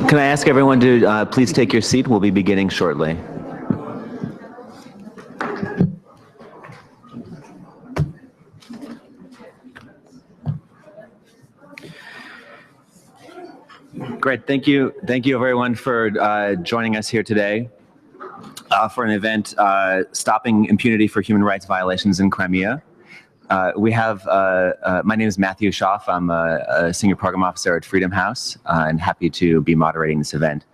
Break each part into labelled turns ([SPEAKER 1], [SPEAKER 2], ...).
[SPEAKER 1] Can I ask everyone to please take your seat? We'll be beginning shortly. Great, thank you everyone for joining us here today for an event stopping impunity for human rights violations in Crimea. We have, my name is Matthew Schaff. I'm a senior program officer at Freedom House and happy to be moderating this event.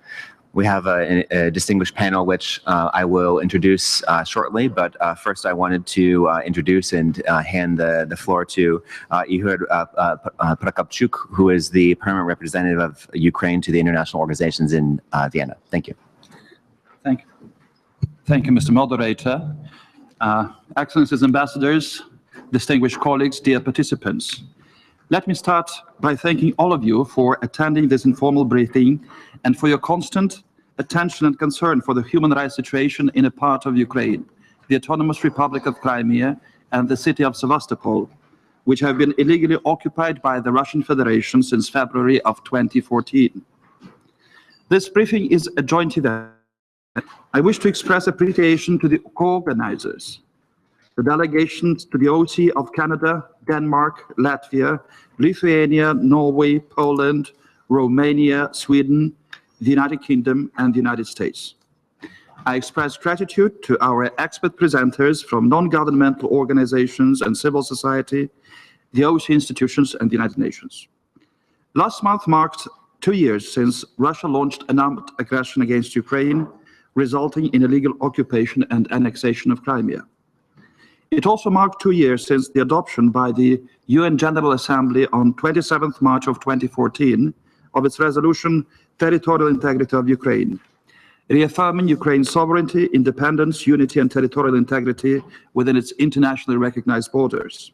[SPEAKER 1] We have a distinguished panel which I will introduce shortly, but first I wanted to introduce and hand the floor to Ihor Prokopchuk, who is the permanent representative of Ukraine to the international organizations in Vienna. Thank you.
[SPEAKER 2] Thank you. Thank you, Mr. Moderator. Excellencies, ambassadors, distinguished colleagues, dear participants. Let me start by thanking all of you for attending this informal briefing and for your constant attention and concern for the human rights situation in a part of Ukraine, the Autonomous Republic of Crimea and the city of Sevastopol, which have been illegally occupied by the Russian Federation since February of 2014. This briefing is a joint event. I wish to express appreciation to the co-organizers, the delegations to the OSCE of Canada, Denmark, Latvia, Lithuania, Norway, Poland, Romania, Sweden, the United Kingdom, and the United States. I express gratitude to our expert presenters from non-governmental organizations and civil society, the OSCE institutions, and the United Nations. Last month marked 2 years since Russia launched an armed aggression against Ukraine, resulting in illegal occupation and annexation of Crimea. It also marked 2 years since the adoption by the UN General Assembly on 27th March of 2014 of its resolution, Territorial Integrity of Ukraine, reaffirming Ukraine's sovereignty, independence, unity, and territorial integrity within its internationally recognized borders.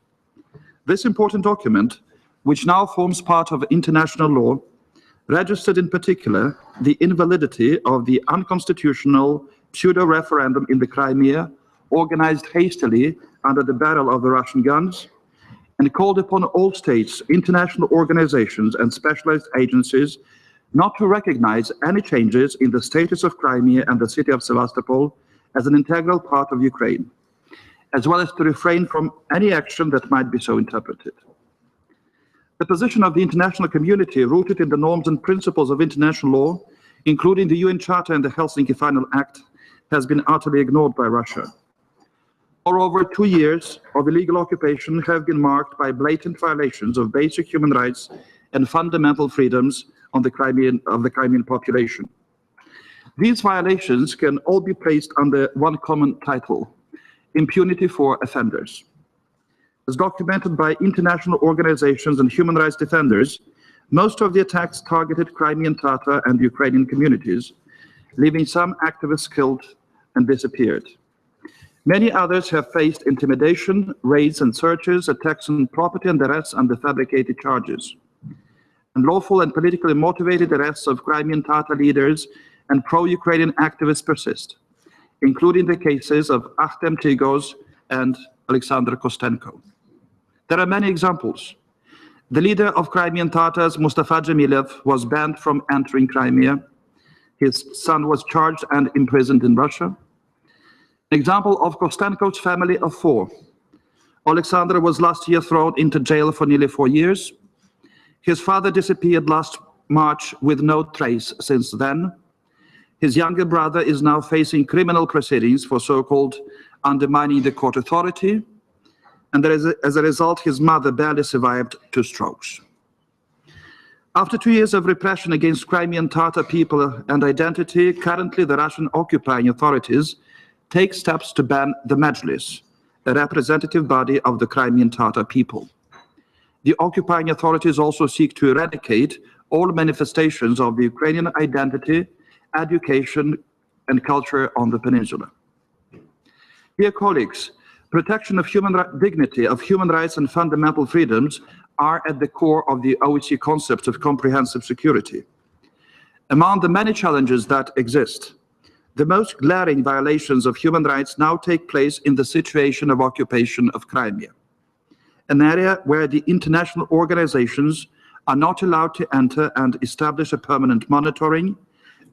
[SPEAKER 2] This important document, which now forms part of international law, registered in particular the invalidity of the unconstitutional pseudo-referendum in the Crimea, organized hastily under the barrel of the Russian guns, and called upon all states, international organizations, and specialized agencies not to recognize any changes in the status of Crimea and the city of Sevastopol as an integral part of Ukraine, as well as to refrain from any action that might be so interpreted. The position of the international community, rooted in the norms and principles of international law, including the UN Charter and the Helsinki Final Act, has been utterly ignored by Russia. Moreover, 2 years of illegal occupation have been marked by blatant violations of basic human rights and fundamental freedoms of the Crimean population. These violations can all be placed under one common title: impunity for offenders. As documented by international organizations and human rights defenders, most of the attacks targeted Crimean Tatar and Ukrainian communities, leaving some activists killed and disappeared. Many others have faced intimidation, raids and searches, attacks on property, and arrests under fabricated charges. Unlawful and politically motivated arrests of Crimean Tatar leaders and pro-Ukrainian activists persist, including the cases of Akhtem Tigos and Alexander Kostenko. There are many examples. The leader of Crimean Tatars, Mustafa Dzhemilev, was banned from entering Crimea. His son was charged and imprisoned in Russia. An example of Kostenko's family of 4. Alexander was last year thrown into jail for nearly 4 years. His father disappeared last March with no trace since then. His younger brother is now facing criminal proceedings for so-called undermining the court authority, and as a result, his mother barely survived 2 strokes. After 2 years of repression against Crimean Tatar people and identity, currently the Russian occupying authorities take steps to ban the Majlis, a representative body of the Crimean Tatar people. The occupying authorities also seek to eradicate all manifestations of the Ukrainian identity, education, and culture on the peninsula. Dear colleagues, protection of dignity of human rights and fundamental freedoms are at the core of the OSCE concept of comprehensive security. Among the many challenges that exist, the most glaring violations of human rights now take place in the situation of occupation of Crimea, an area where the international organizations are not allowed to enter and establish a permanent monitoring,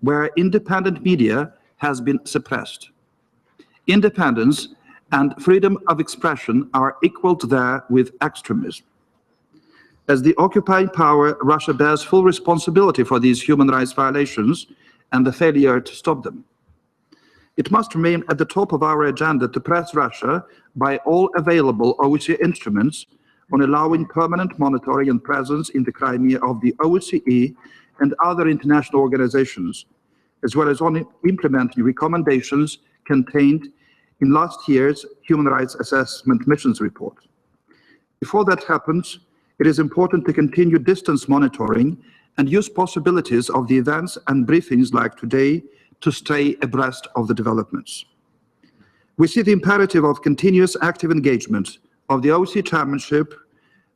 [SPEAKER 2] where independent media has been suppressed. Independence and freedom of expression are equaled there with extremism. As the occupying power, Russia bears full responsibility for these human rights violations and the failure to stop them. It must remain at the top of our agenda to press Russia by all available OSCE instruments on allowing permanent monitoring and presence in the Crimea of the OSCE and other international organizations, as well as on implementing recommendations contained in last year's Human Rights Assessment Missions report. Before that happens, it is important to continue distance monitoring and use possibilities of the events and briefings like today to stay abreast of the developments. We see the imperative of continuous active engagement of the OSCE Chairmanship,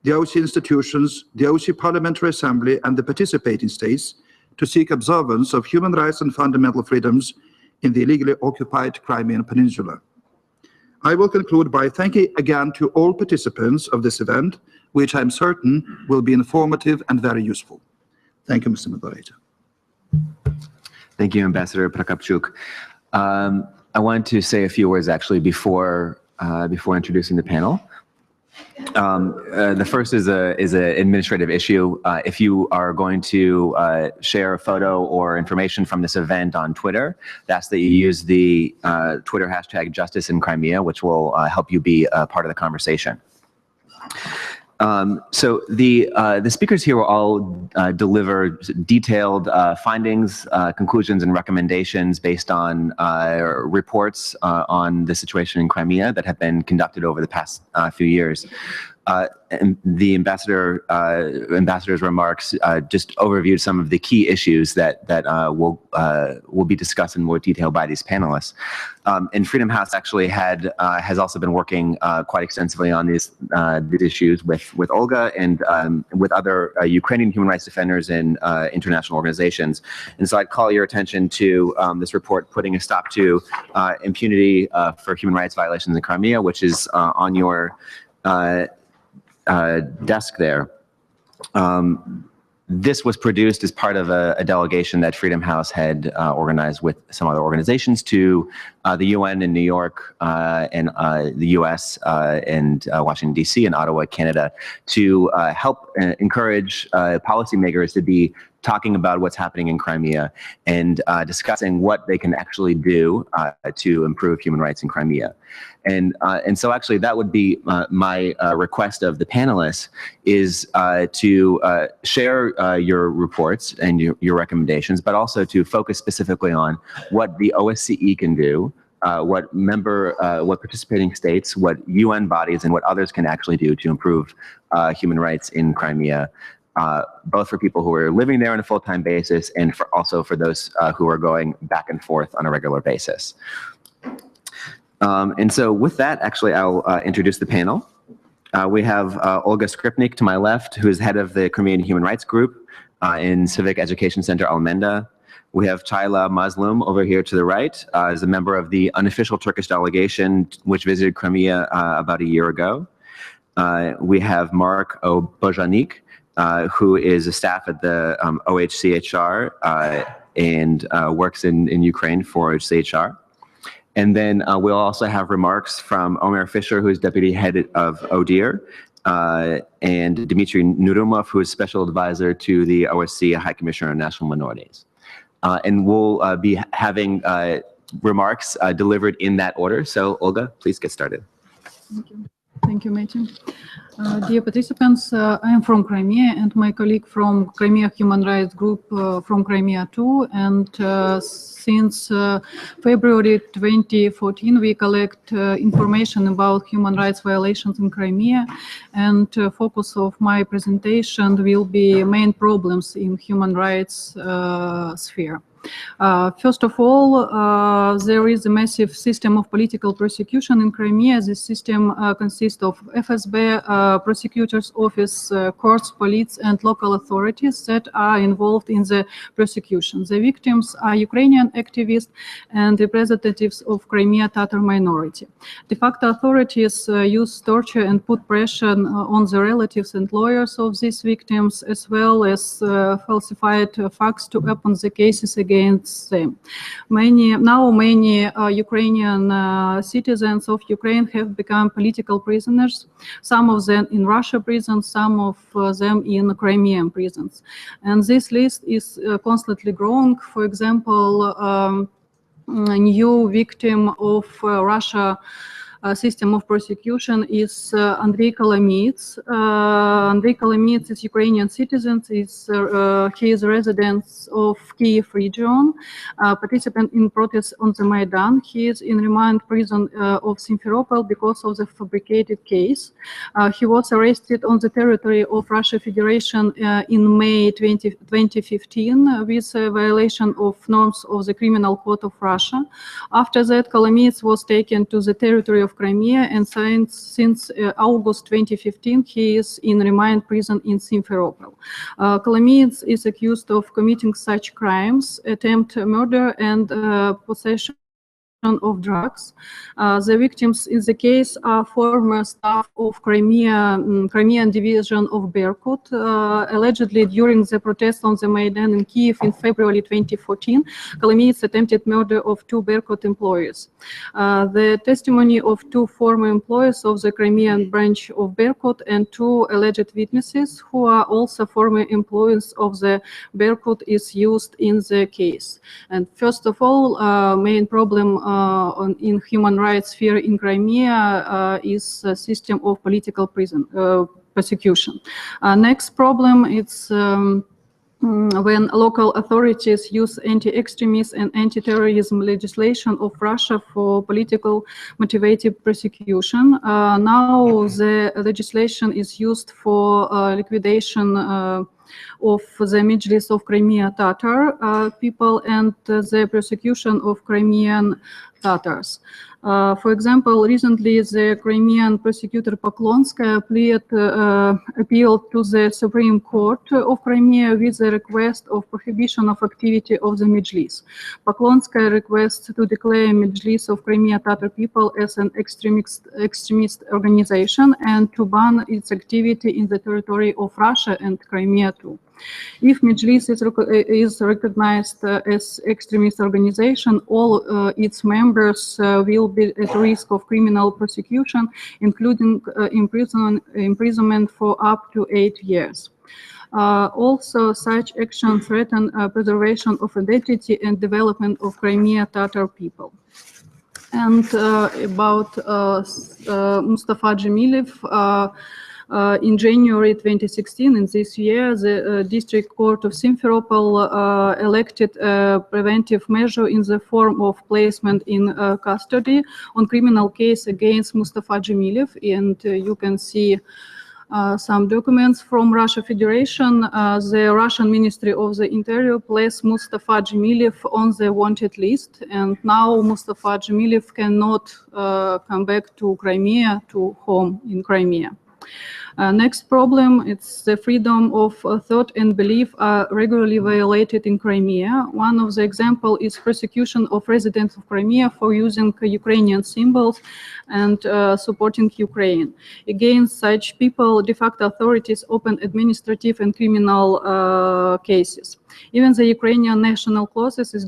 [SPEAKER 2] the OSCE institutions, the OSCE Parliamentary Assembly, and the participating states to seek observance of human rights and fundamental freedoms in the illegally occupied Crimean Peninsula. I will conclude by thanking again to all participants of this event, which I'm certain will be informative and very useful. Thank you, Mr. Moderator.
[SPEAKER 1] Thank you, Ambassador Prokopchuk. I wanted to say a few words actually before introducing the panel. The first is an administrative issue. If you are going to share a photo or information from this event on Twitter, that's that you use the Twitter hashtag Justice in Crimea, which will help you be a part of the conversation. So the speakers here will all deliver detailed findings, conclusions, and recommendations based on reports on the situation in Crimea that have been conducted over the past few years. And the ambassador's remarks just overviewed some of the key issues that will be discussed in more detail by these panelists. And Freedom House actually has also been working quite extensively on these issues with Olga and with other Ukrainian human rights defenders and international organizations. And so I'd call your attention to this report, Putting a Stop to Impunity for Human Rights Violations in Crimea, which is on your desk there. This was produced as part of a delegation that Freedom House had organized with some other organizations to the UN in New York and the US and Washington, D.C. and Ottawa, Canada, to help encourage policymakers to be talking about what's happening in Crimea and discussing what they can actually do to improve human rights in Crimea. And so actually that would be my request of the panelists is to share your reports and your recommendations, but also to focus specifically on what the OSCE can do, what participating states, what UN bodies, and what others can actually do to improve human rights in Crimea, both for people who are living there on a full-time basis and also for those who are going back and forth on a regular basis. And so with that, actually, I'll introduce the panel. We have Olga Skripnik to my left, who is head of the Crimean Human Rights Group in Civic Education Center Almenda. We have Çayla Mazlum over here to the right, as a member of the unofficial Turkish delegation which visited Crimea about a year ago. We have Mark Obojanik, who is a staff at the OHCHR and works in Ukraine for OHCHR. And then we'll also have remarks from Omer Fisher, who is deputy head of ODIHR, and Dmitry Nurumov, who is special advisor to the OSCE High Commissioner on National Minorities. And we'll be having remarks delivered in that order. So Olga, please get started.
[SPEAKER 3] Thank you. Thank you, Matthew. Dear participants, I am from Crimea, and my colleague from Crimea Human Rights Group from Crimea too. And since February 2014, we collect information about human rights violations in Crimea. And focus of my presentation will be main problems in human rights sphere. First of all, there is a massive system of political persecution in Crimea. This system consists of FSB, prosecutor's office, courts, police, and local authorities that are involved in the persecution. The victims are Ukrainian activists and representatives of Crimea Tatar minority. De facto authorities use torture and put pressure on the relatives and lawyers of these victims, as well as falsified facts to open the cases against them. Many Ukrainian citizens of Ukraine have become political prisoners, some of them in Russia prisons, some of them in Crimean prisons. And this list is constantly growing. For example, a new victim of Russia system of persecution is Andrei Kolomyts. Andrei Kolomyts is Ukrainian citizen. He is a resident of Kiev region, participant in protests on the Maidan. He is in remand prison of Simferopol because of the fabricated case. He was arrested on the territory of Russia Federation in May 2015 with a violation of norms of the Criminal Code of Russia. After that, Kolomyts was taken to the territory of Crimea, and since August 2015, he is in remand prison in Simferopol. Kolomyts is accused of committing such crimes: attempt murder and possession of drugs. The victims in the case are former staff of Crimean division of Berkut. Allegedly, during the protests on the Maidan in Kiev in February 2014, Kolomyts attempted murder of 2 Berkut employees. The testimony of 2 former employees of the Crimean branch of Berkut and 2 alleged witnesses, who are also former employees of the Berkut, is used in the case. And first of all, main problem in human rights sphere in Crimea is a system of political persecution. Next problem is when local authorities use anti-extremist and anti-terrorism legislation of Russia for political motivated persecution. Now the legislation is used for liquidation of the Majlis of Crimea Tatar people and the persecution of Crimean Tatars. For example, recently the Crimean prosecutor Poklonskaya appealed to the Supreme Court of Crimea with a request of prohibition of activity of the Majlis. Poklonskaya requests to declare Majlis of Crimea Tatar people as an extremist organization and to ban its activity in the territory of Russia and Crimea too. If Majlis is recognized as extremist organization, all its members will be at risk of criminal persecution, including imprisonment for up to 8 years. Also, such actions threaten preservation of identity and development of Crimea Tatar people. And about Mustafa Dzhemilev, in January 2016, in this year, the District Court of Simferopol elected a preventive measure in the form of placement in custody on criminal case against Mustafa Dzhemilev. And you can see some documents from Russia Federation. The Russian Ministry of the Interior placed Mustafa Dzhemilev on the wanted list, and now Mustafa Dzhemilev cannot come back to Crimea, to home in Crimea. Next problem, it's the freedom of thought and belief are regularly violated in Crimea. One of the examples is persecution of residents of Crimea for using Ukrainian symbols and supporting Ukraine. Against such people, de facto authorities open administrative and criminal cases. Even the Ukrainian national clauses is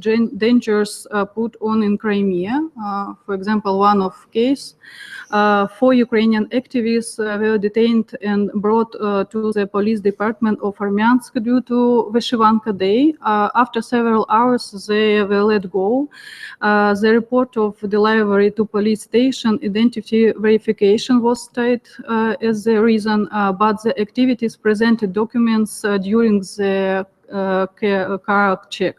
[SPEAKER 3] dangerous put on in Crimea. For example, one of case, 4 Ukrainian activists were detained and brought to the police department of Armyansk due to Vyshivanka Day. After several hours, they were let go. The report of delivery to police station identity verification was stated as the reason, but the activities presented documents during the car check.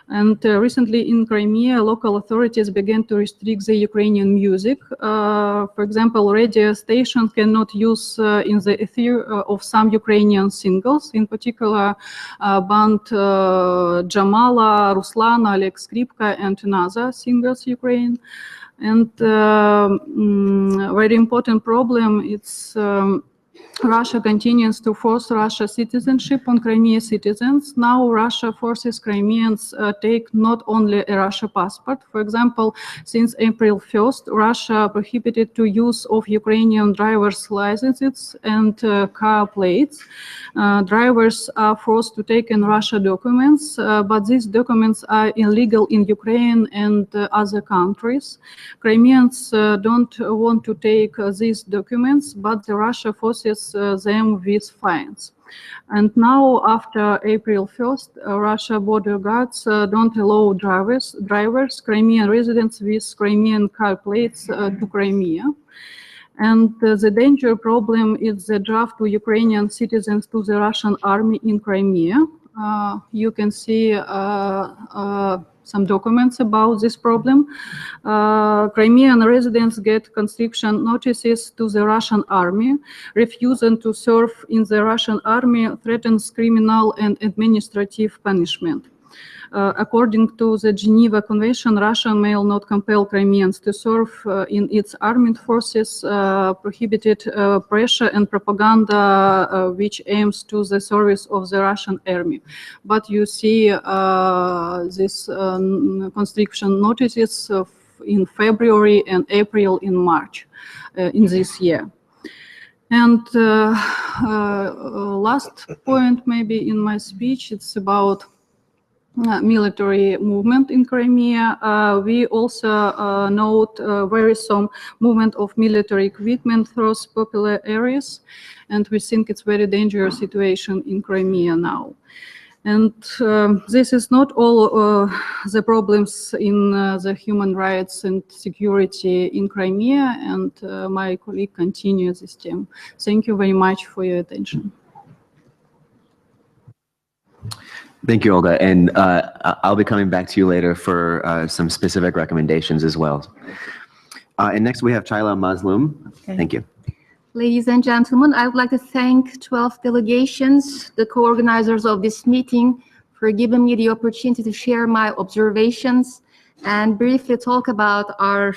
[SPEAKER 3] And recently in Crimea, local authorities began to restrict the Ukrainian music. For example, radio stations cannot use in the ether of some Ukrainian singles, in particular band Jamala, Ruslana, Oleg Skripka, and another singers Ukraine. And very important problem, it's Russia continues to force Russia citizenship on Crimean citizens. Now Russia forces Crimeans take not only a Russia passport. For example, since April 1st, Russia prohibited to use of Ukrainian driver's licenses and car plates. Drivers are forced to take in Russia documents, but these documents are illegal in Ukraine and other countries. Crimeans don't want to take these documents, but the Russia forces them with fines. And now, after April 1st, Russia border guards don't allow drivers, Crimean residents with Crimean car plates to Crimea. And the danger problem is the draft to Ukrainian citizens to the Russian army in Crimea. You can see some documents about this problem. Crimean residents get conscription notices to the Russian army. Refusing to serve in the Russian army threatens criminal and administrative punishment. According to the Geneva Convention, Russia may not compel Crimeans to serve in its armed forces, prohibited pressure and propaganda which aims to the service of the Russian army. But you see this conscription notices in February and April and March in this year. And last point maybe in my speech, it's about military movement in Crimea. We also note very some movement of military equipment through popular areas, and we think it's very dangerous situation in Crimea now. And this is not all the problems in the human rights and security in Crimea, and my colleague continues this theme. Thank you very much for your attention.
[SPEAKER 1] Thank you, Olga. And I'll be coming back to you later for some specific recommendations as well. And next we have Chayla Mazlum. Okay. Thank you.
[SPEAKER 4] Ladies and gentlemen, I would like to thank 12 delegations, the co-organizers of this meeting, for giving me the opportunity to share my observations and briefly talk about our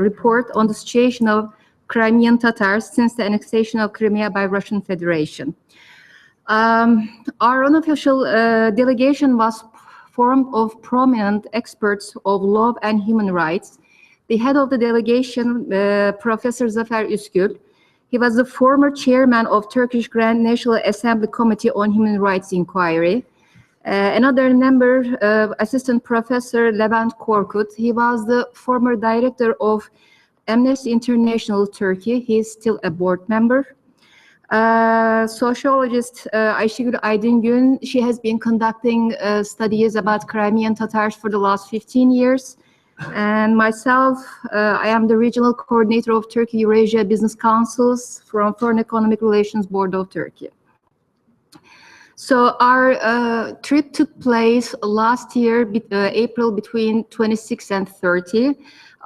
[SPEAKER 4] report on the situation of Crimean Tatars since the annexation of Crimea by Russian Federation. Our unofficial delegation was formed of prominent experts of law and human rights. The head of the delegation, Professor Zafer Üskül, he was the former chairman of Turkish Grand National Assembly Committee on Human Rights Inquiry. Another member, Assistant Professor Levent Korkut, he was the former director of Amnesty International Turkey. He is still a board member. Sociologist Ayşegül Aydingün, she has been conducting studies about Crimean Tatars for the last 15 years. And myself, I am the regional coordinator of Turkey-Eurasia Business Councils from Foreign Economic Relations Board of Turkey. So our trip took place last year, April between 26 and 30.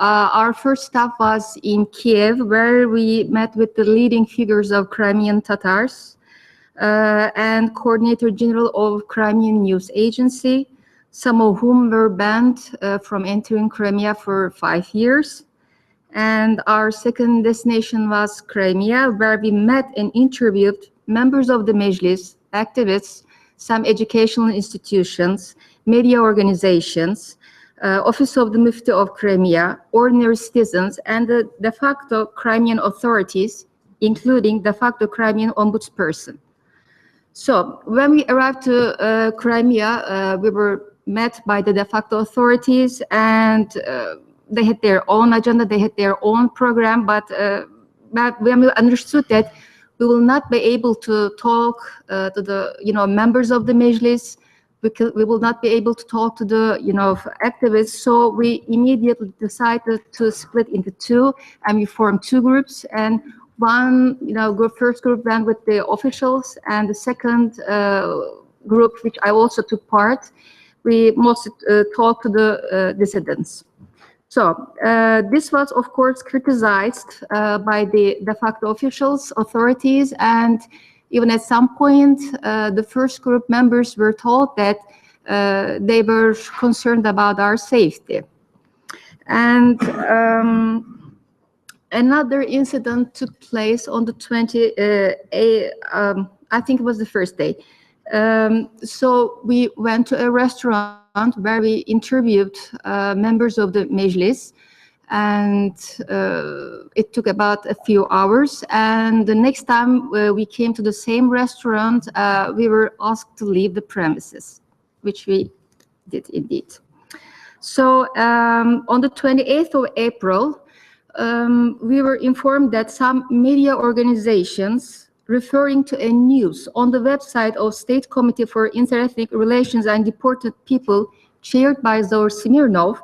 [SPEAKER 4] Our first stop was in Kiev, where we met with the leading figures of Crimean Tatars and Coordinator General of Crimean News Agency, some of whom were banned from entering Crimea for 5 years. And our second destination was Crimea, where we met and interviewed members of the Mejlis, activists, some educational institutions, media organizations, Office of the Mufti of Crimea, ordinary citizens, and the de facto Crimean authorities, including de facto Crimean ombudsperson. So when we arrived to Crimea, we were met by the de facto authorities, and they had their own agenda, they had their own program, but when we understood that we will not be able to talk to the members of the Mejlis, we will not be able to talk to the activists, so we immediately decided to split into two, and we formed two groups. And one first group went with the officials, and the second group, which I also took part, we mostly talked to the dissidents. So this was, of course, criticized by the de facto officials, authorities, and even at some point, the first group members were told that they were concerned about our safety. And another incident took place on the 20th, I think it was the first day. So we went to a restaurant where we interviewed members of the Meclis, and it took about a few hours. And the next time we came to the same restaurant, we were asked to leave the premises, which we did indeed. So on the 28th of April, we were informed that some media organizations referring to a news on the website of State Committee for Interethnic Relations and Deported People, chaired by Zaur Smirnov,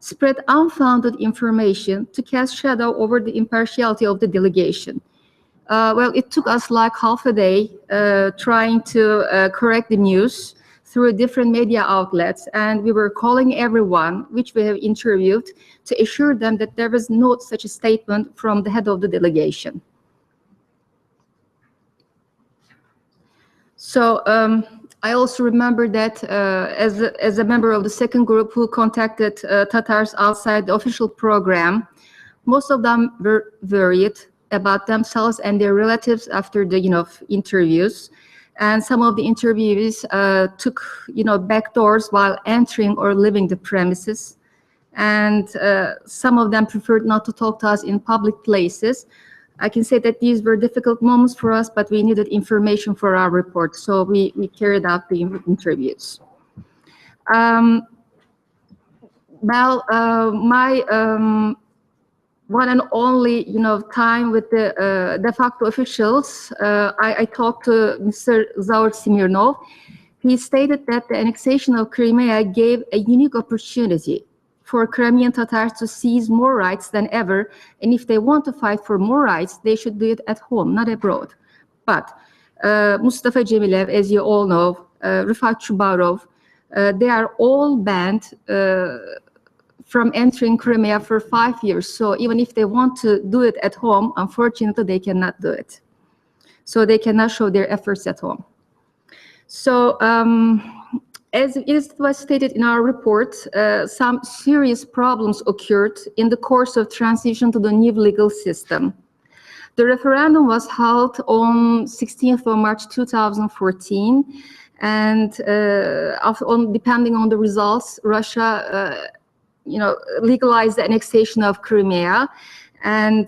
[SPEAKER 4] spread unfounded information to cast shadow over the impartiality of the delegation. Well, it took us like half a day trying to correct the news through different media outlets, and we were calling everyone, which we have interviewed, to assure them that there was no such a statement from the head of the delegation. So I also remember that as a member of the second group who contacted Tatars outside the official program, most of them were worried about themselves and their relatives after the interviews. And some of the interviewees took back doors while entering or leaving the premises. And some of them preferred not to talk to us in public places. I can say that these were difficult moments for us, but we needed information for our report, so we carried out the interviews. My one and only time with the de facto officials, I talked to Mr. Zaur Smirnov. He stated that the annexation of Crimea gave a unique opportunity for Crimean Tatars to seize more rights than ever, and if they want to fight for more rights, they should do it at home, not abroad. But Mustafa Cemilev, as you all know, Rifat Chubarov, they are all banned from entering Crimea for 5 years. So even if they want to do it at home, unfortunately, they cannot do it. So they cannot show their efforts at home. So as it was stated in our report, some serious problems occurred in the course of transition to the new legal system. The referendum was held on 16th of March 2014, and depending on the results, Russia legalized the annexation of Crimea. And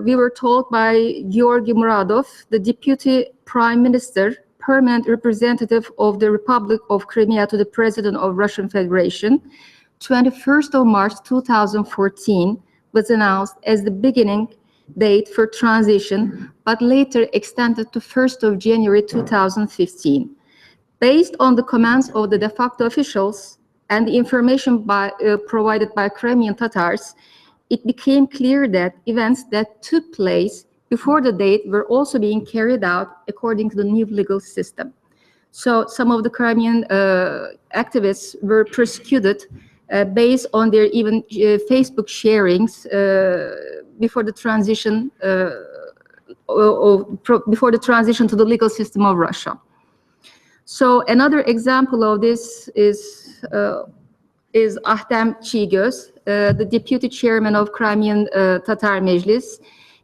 [SPEAKER 4] we were told by Georgy Muradov, the Deputy Prime Minister, permanent representative of the Republic of Crimea to the President of Russian Federation, 21st of March 2014 was announced as the beginning date for transition, but later extended to 1st of January 2015. Based on the comments of the de facto officials and the information provided by Crimean Tatars, it became clear that events that took place before the date were also being carried out according to the new legal system. So some of the Crimean activists were persecuted based on their even Facebook sharings before the transition to the legal system of Russia. So another example of this is Ahtem Çiğgöz, the deputy chairman of Crimean Tatar Meclis.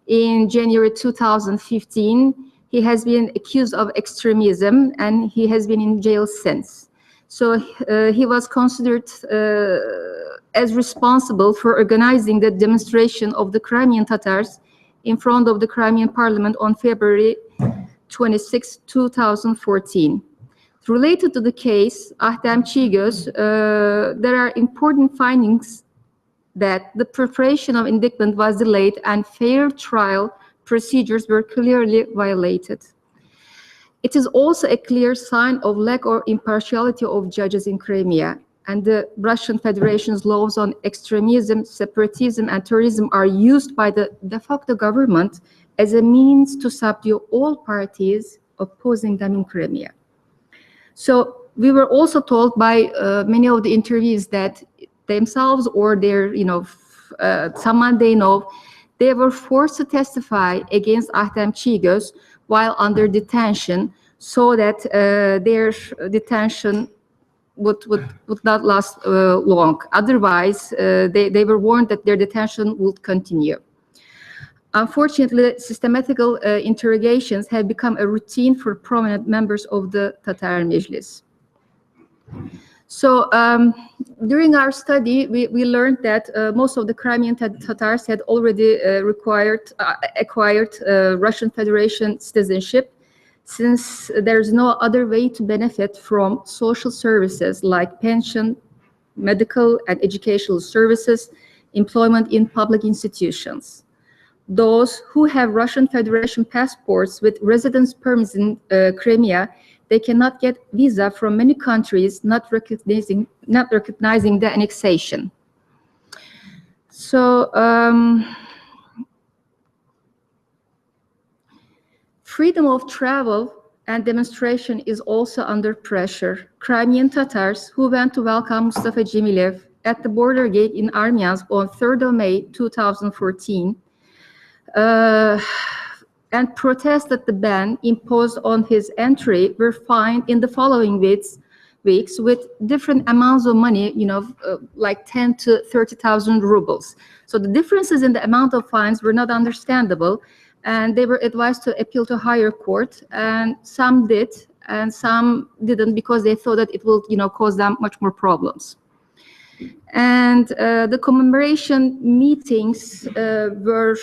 [SPEAKER 4] In January 2015, he has been accused of extremism and he has been in jail since. So he was considered as responsible for organizing the demonstration of the Crimean Tatars in front of the Crimean parliament on February 26, 2014. Related to the case, Ahtem Çiğgöz, there are important findings that the preparation of indictment was delayed and fair trial procedures were clearly violated. It is also a clear sign of lack of impartiality of judges in Crimea, and the Russian Federation's laws on extremism, separatism, and terrorism are used by the de facto government as a means to subdue all parties opposing them in Crimea. So we were also told by many of the interviewees that themselves or their, someone they know, they were forced to testify against Ahtem Çiğgöz while under detention, so that their detention would not last long. Otherwise, they were warned that their detention would continue. Unfortunately, systematical interrogations have become a routine for prominent members of the Tatar Meclis. So during our study, we learned that most of the Crimean Tatars had already acquired Russian Federation citizenship, since there's no other way to benefit from social services like pension, medical and educational services, employment in public institutions. Those who have Russian Federation passports with residence permits in Crimea, they cannot get visa from many countries not recognizing the annexation. So freedom of travel and demonstration is also under pressure. Crimean Tatars who went to welcome Mustafa Cemilev at the border gate in Armyansk on 3rd of May 2014 and protested the ban imposed on his entry were fined in the following weeks with different amounts of money, like 10 to 30,000 rubles. So the differences in the amount of fines were not understandable, and they were advised to appeal to higher court, and some did and some didn't because they thought that it will cause them much more problems. And the commemoration meetings were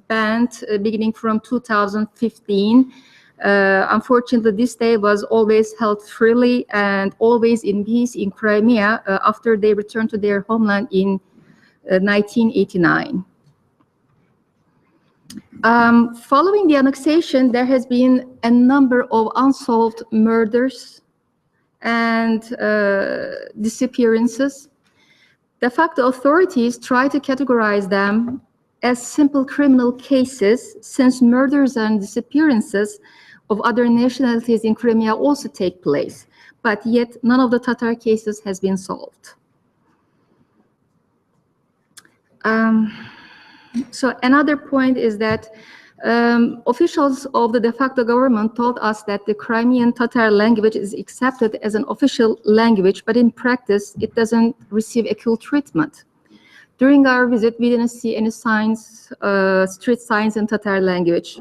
[SPEAKER 4] banned beginning from 2015. Unfortunately, this day was always held freely and always in peace in Crimea after they returned to their homeland in 1989. Following the annexation, there has been a number of unsolved murders and disappearances. De facto authorities try to categorize them as simple criminal cases, since murders and disappearances of other nationalities in Crimea also take place, but yet none of the Tatar cases has been solved. So another point is that officials of the de facto government told us that the Crimean Tatar language is accepted as an official language, but in practice, it doesn't receive equal treatment. During our visit, we didn't see any signs, street signs in Tatar language.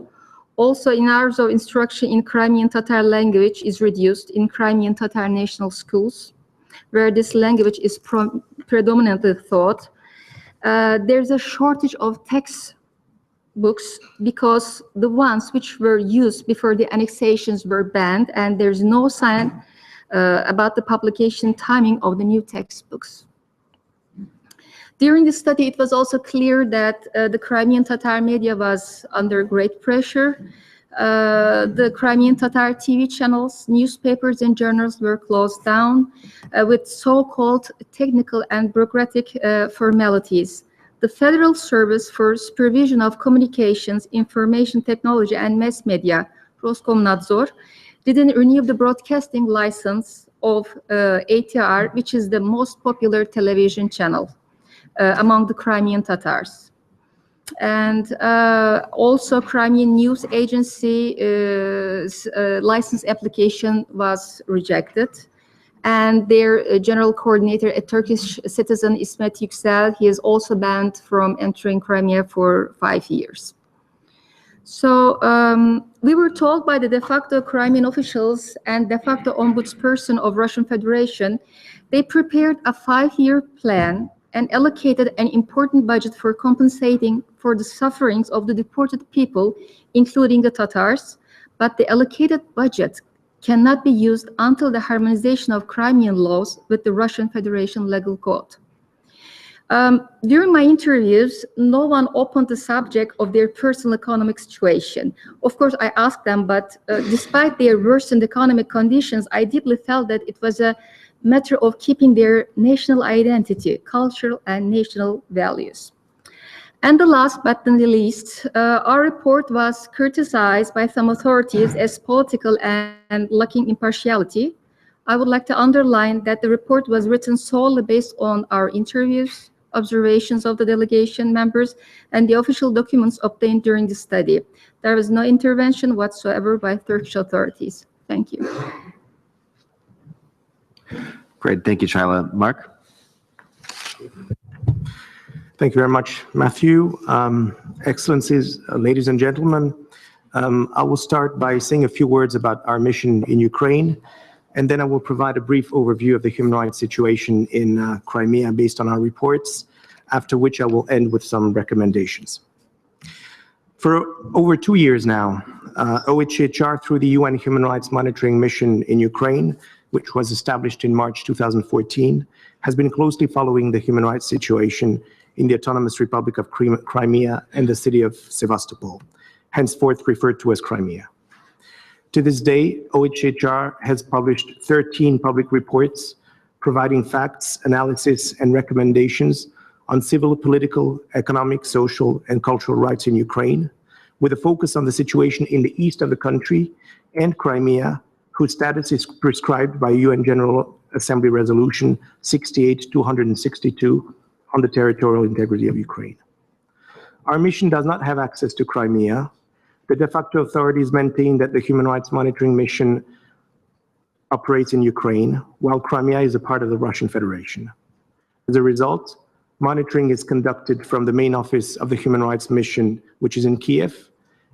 [SPEAKER 4] Also, in hours of instruction in Crimean Tatar language is reduced in Crimean Tatar national schools, where this language is predominantly taught. There's a shortage of textbooks because the ones which were used before the annexations were banned, and there's no sign about the publication timing of the new textbooks. During the study, it was also clear that the Crimean Tatar media was under great pressure. The Crimean Tatar TV channels, newspapers, and journals were closed down with so-called technical and bureaucratic formalities. The Federal Service for Supervision of Communications, Information Technology, and Mass Media, Roskomnadzor, didn't renew the broadcasting license of ATR, which is the most popular television channel among the Crimean Tatars. And also Crimean News Agency license application was rejected. And their general coordinator, a Turkish citizen, İsmet Yüksel, he is also banned from entering Crimea for 5 years. So we were told by the de facto Crimean officials and de facto ombudsperson of Russian Federation, they prepared a 5-year plan and allocated an important budget for compensating for the sufferings of the deported people, including the Tatars, but the allocated budget cannot be used until the harmonization of Crimean laws with the Russian Federation legal code. During my interviews, no one opened the subject of their personal economic situation. Of course, I asked them, but despite their worsened economic conditions, I deeply felt that it was a matter of keeping their national identity, cultural and national values. And the last but not the least, our report was criticized by some authorities as political and lacking impartiality. I would like to underline that the report was written solely based on our interviews, observations of the delegation members, and the official documents obtained during the study. There was no intervention whatsoever by Turkish authorities. Thank you.
[SPEAKER 1] Great. Thank you, Chayla. Mark?
[SPEAKER 5] Thank you very much, Matthew. Excellencies, ladies and gentlemen, I will start by saying a few words about our mission in Ukraine, and then I will provide a brief overview of the human rights situation in Crimea based on our reports, after which I will end with some recommendations. For over 2 years now, OHCHR, through the UN Human Rights Monitoring Mission in Ukraine, which was established in March 2014, has been closely following the human rights situation in the Autonomous Republic of Crimea and the city of Sevastopol, henceforth referred to as Crimea. To this day, OHCHR has published 13 public reports providing facts, analysis, and recommendations on civil, political, economic, social, and cultural rights in Ukraine, with a focus on the situation in the east of the country and Crimea, whose status is prescribed by UN General Assembly Resolution 68-262 on the territorial integrity of Ukraine. Our mission does not have access to Crimea. The de facto authorities maintain that the Human Rights Monitoring Mission operates in Ukraine, while Crimea is a part of the Russian Federation. As a result, monitoring is conducted from the main office of the Human Rights Mission, which is in Kiev,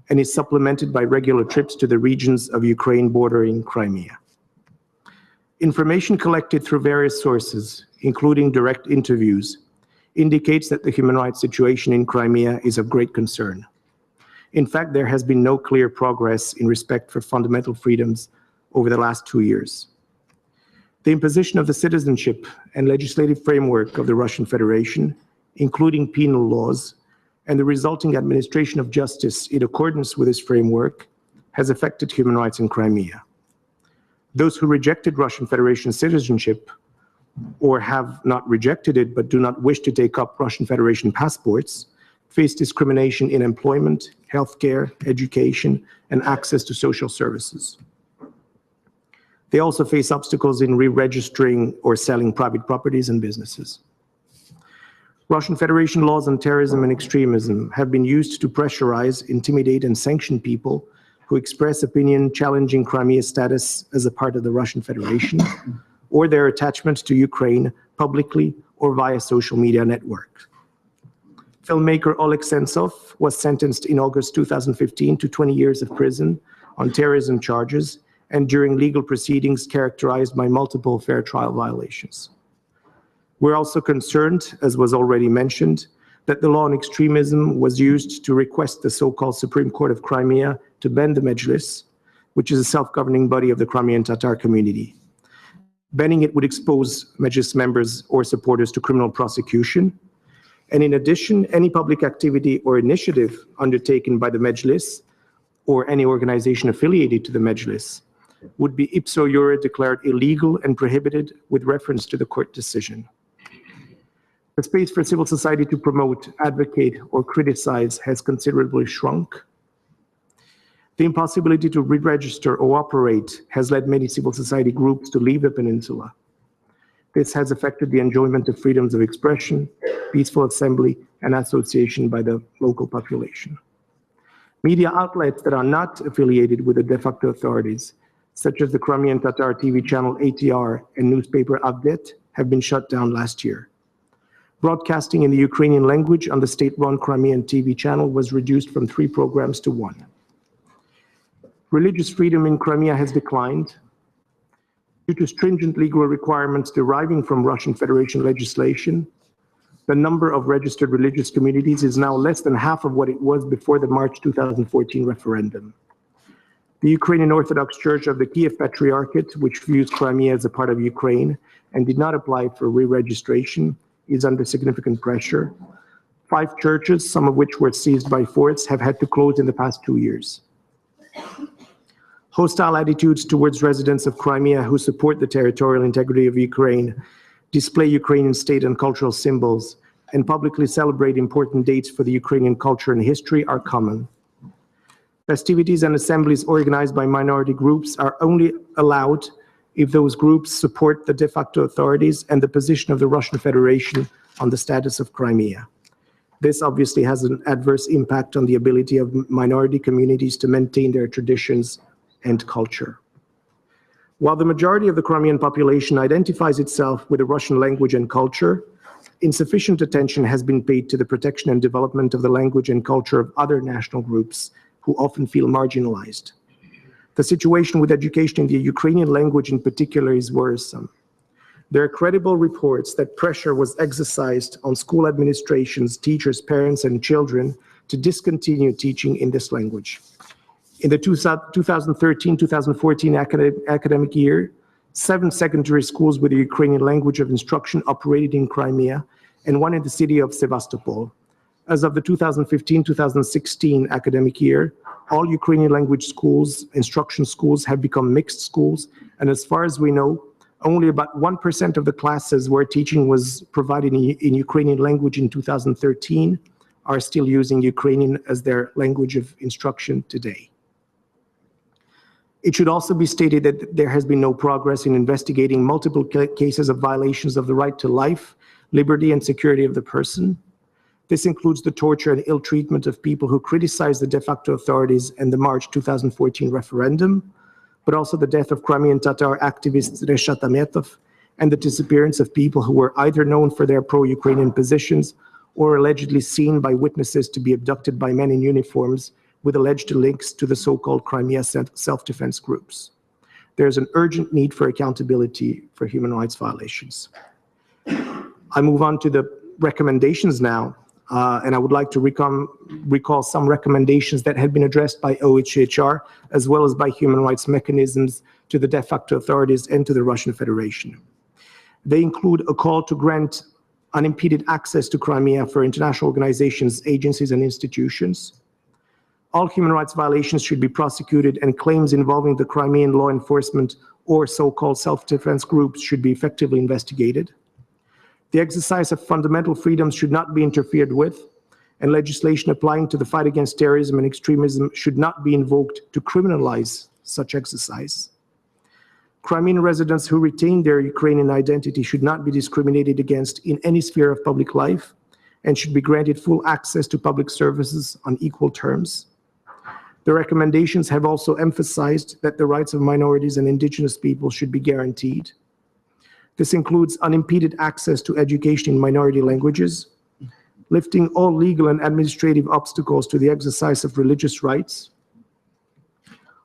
[SPEAKER 5] and is supplemented by regular trips to the regions of Ukraine bordering Crimea. Information collected through various sources, including direct interviews, indicates that the human rights situation in Crimea is of great concern. In fact, there has been no clear progress in respect for fundamental freedoms over the last 2 years. The imposition of the citizenship and legislative framework of the Russian Federation, including penal laws, and the resulting administration of justice in accordance with this framework, has affected human rights in Crimea. Those who rejected Russian Federation citizenship, or have not rejected it but do not wish to take up Russian Federation passports, face discrimination in employment, healthcare, education, and access to social services. They also face obstacles in re-registering or selling private properties and businesses. Russian Federation laws on terrorism and extremism have been used to pressurize, intimidate, and sanction people who express opinion challenging Crimea's status as a part of the Russian Federation or their attachment to Ukraine publicly or via social media networks. Filmmaker Oleg Sentsov was sentenced in August 2015 to 20 years of prison on terrorism charges and during legal proceedings characterized by multiple fair trial violations. We're also concerned, as was already mentioned, that the law on extremism was used to request the so-called Supreme Court of Crimea to ban the Mejlis, which is a self-governing body of the Crimean Tatar community. Banning it would expose Mejlis members or supporters to criminal prosecution. And in addition, any public activity or initiative undertaken by the Mejlis or any organization affiliated to the Mejlis would be ipso jure declared illegal and prohibited with reference to the court decision. The space for civil society to promote, advocate, or criticize has considerably shrunk. The impossibility to re-register or operate has led many civil society groups to leave the peninsula. This has affected the enjoyment of freedoms of expression, peaceful assembly, and association by the local population. Media outlets that are not affiliated with the de facto authorities, such as the Crimean Tatar TV channel ATR and newspaper Avdet, have been shut down last year. Broadcasting in the Ukrainian language on the state-run Crimean TV channel was reduced from 3 programs to 1. Religious freedom in Crimea has declined. Due to stringent legal requirements deriving from Russian Federation legislation, the number of registered religious communities is now less than half of what it was before the March 2014 referendum. The Ukrainian Orthodox Church of the Kiev Patriarchate, which views Crimea as a part of Ukraine and did not apply for re-registration, is under significant pressure. 5 churches, some of which were seized by force, have had to close in the past 2 years. Hostile attitudes towards residents of Crimea who support the territorial integrity of Ukraine, display Ukrainian state and cultural symbols, and publicly celebrate important dates for the Ukrainian culture and history are common. Festivities and assemblies organized by minority groups are only allowed if those groups support the de facto authorities and the position of the Russian Federation on the status of Crimea. This obviously has an adverse impact on the ability of minority communities to maintain their traditions and culture. While the majority of the Crimean population identifies itself with the Russian language and culture, insufficient attention has been paid to the protection and development of the language and culture of other national groups who often feel marginalized. The situation with education in the Ukrainian language in particular is worrisome. There are credible reports that pressure was exercised on school administrations, teachers, parents, and children to discontinue teaching in this language. In the 2013-2014 academic year, 7 secondary schools with the Ukrainian language of instruction operated in Crimea, and 1 in the city of Sevastopol. As of the 2015-2016 academic year, all Ukrainian language schools, instruction schools, have become mixed schools, and as far as we know, only about 1% of the classes where teaching was provided in Ukrainian language in 2013 are still using Ukrainian as their language of instruction today. It should also be stated that there has been no progress in investigating multiple cases of violations of the right to life, liberty, and security of the person. This includes the torture and ill treatment of people who criticize the de facto authorities and the March 2014 referendum, but also the death of Crimean Tatar activist Reshat Ametov and the disappearance of people who were either known for their pro-Ukrainian positions or allegedly seen by witnesses to be abducted by men in uniforms with alleged links to the so-called Crimea self-defense groups. There's an urgent need for accountability for human rights violations. I move on to the recommendations now, and I would like to recall some recommendations that had been addressed by OHCHR as well as by human rights mechanisms to the de facto authorities and to the Russian Federation. They include a call to grant unimpeded access to Crimea for international organizations, agencies, and institutions. All human rights violations should be prosecuted, and claims involving the Crimean law enforcement or so-called self-defense groups should be effectively investigated. The exercise of fundamental freedoms should not be interfered with, and legislation applying to the fight against terrorism and extremism should not be invoked to criminalize such exercise. Crimean residents who retain their Ukrainian identity should not be discriminated against in any sphere of public life and should be granted full access to public services on equal terms. The recommendations have also emphasized that the rights of minorities and indigenous people should be guaranteed. This includes unimpeded access to education in minority languages, lifting all legal and administrative obstacles to the exercise of religious rights,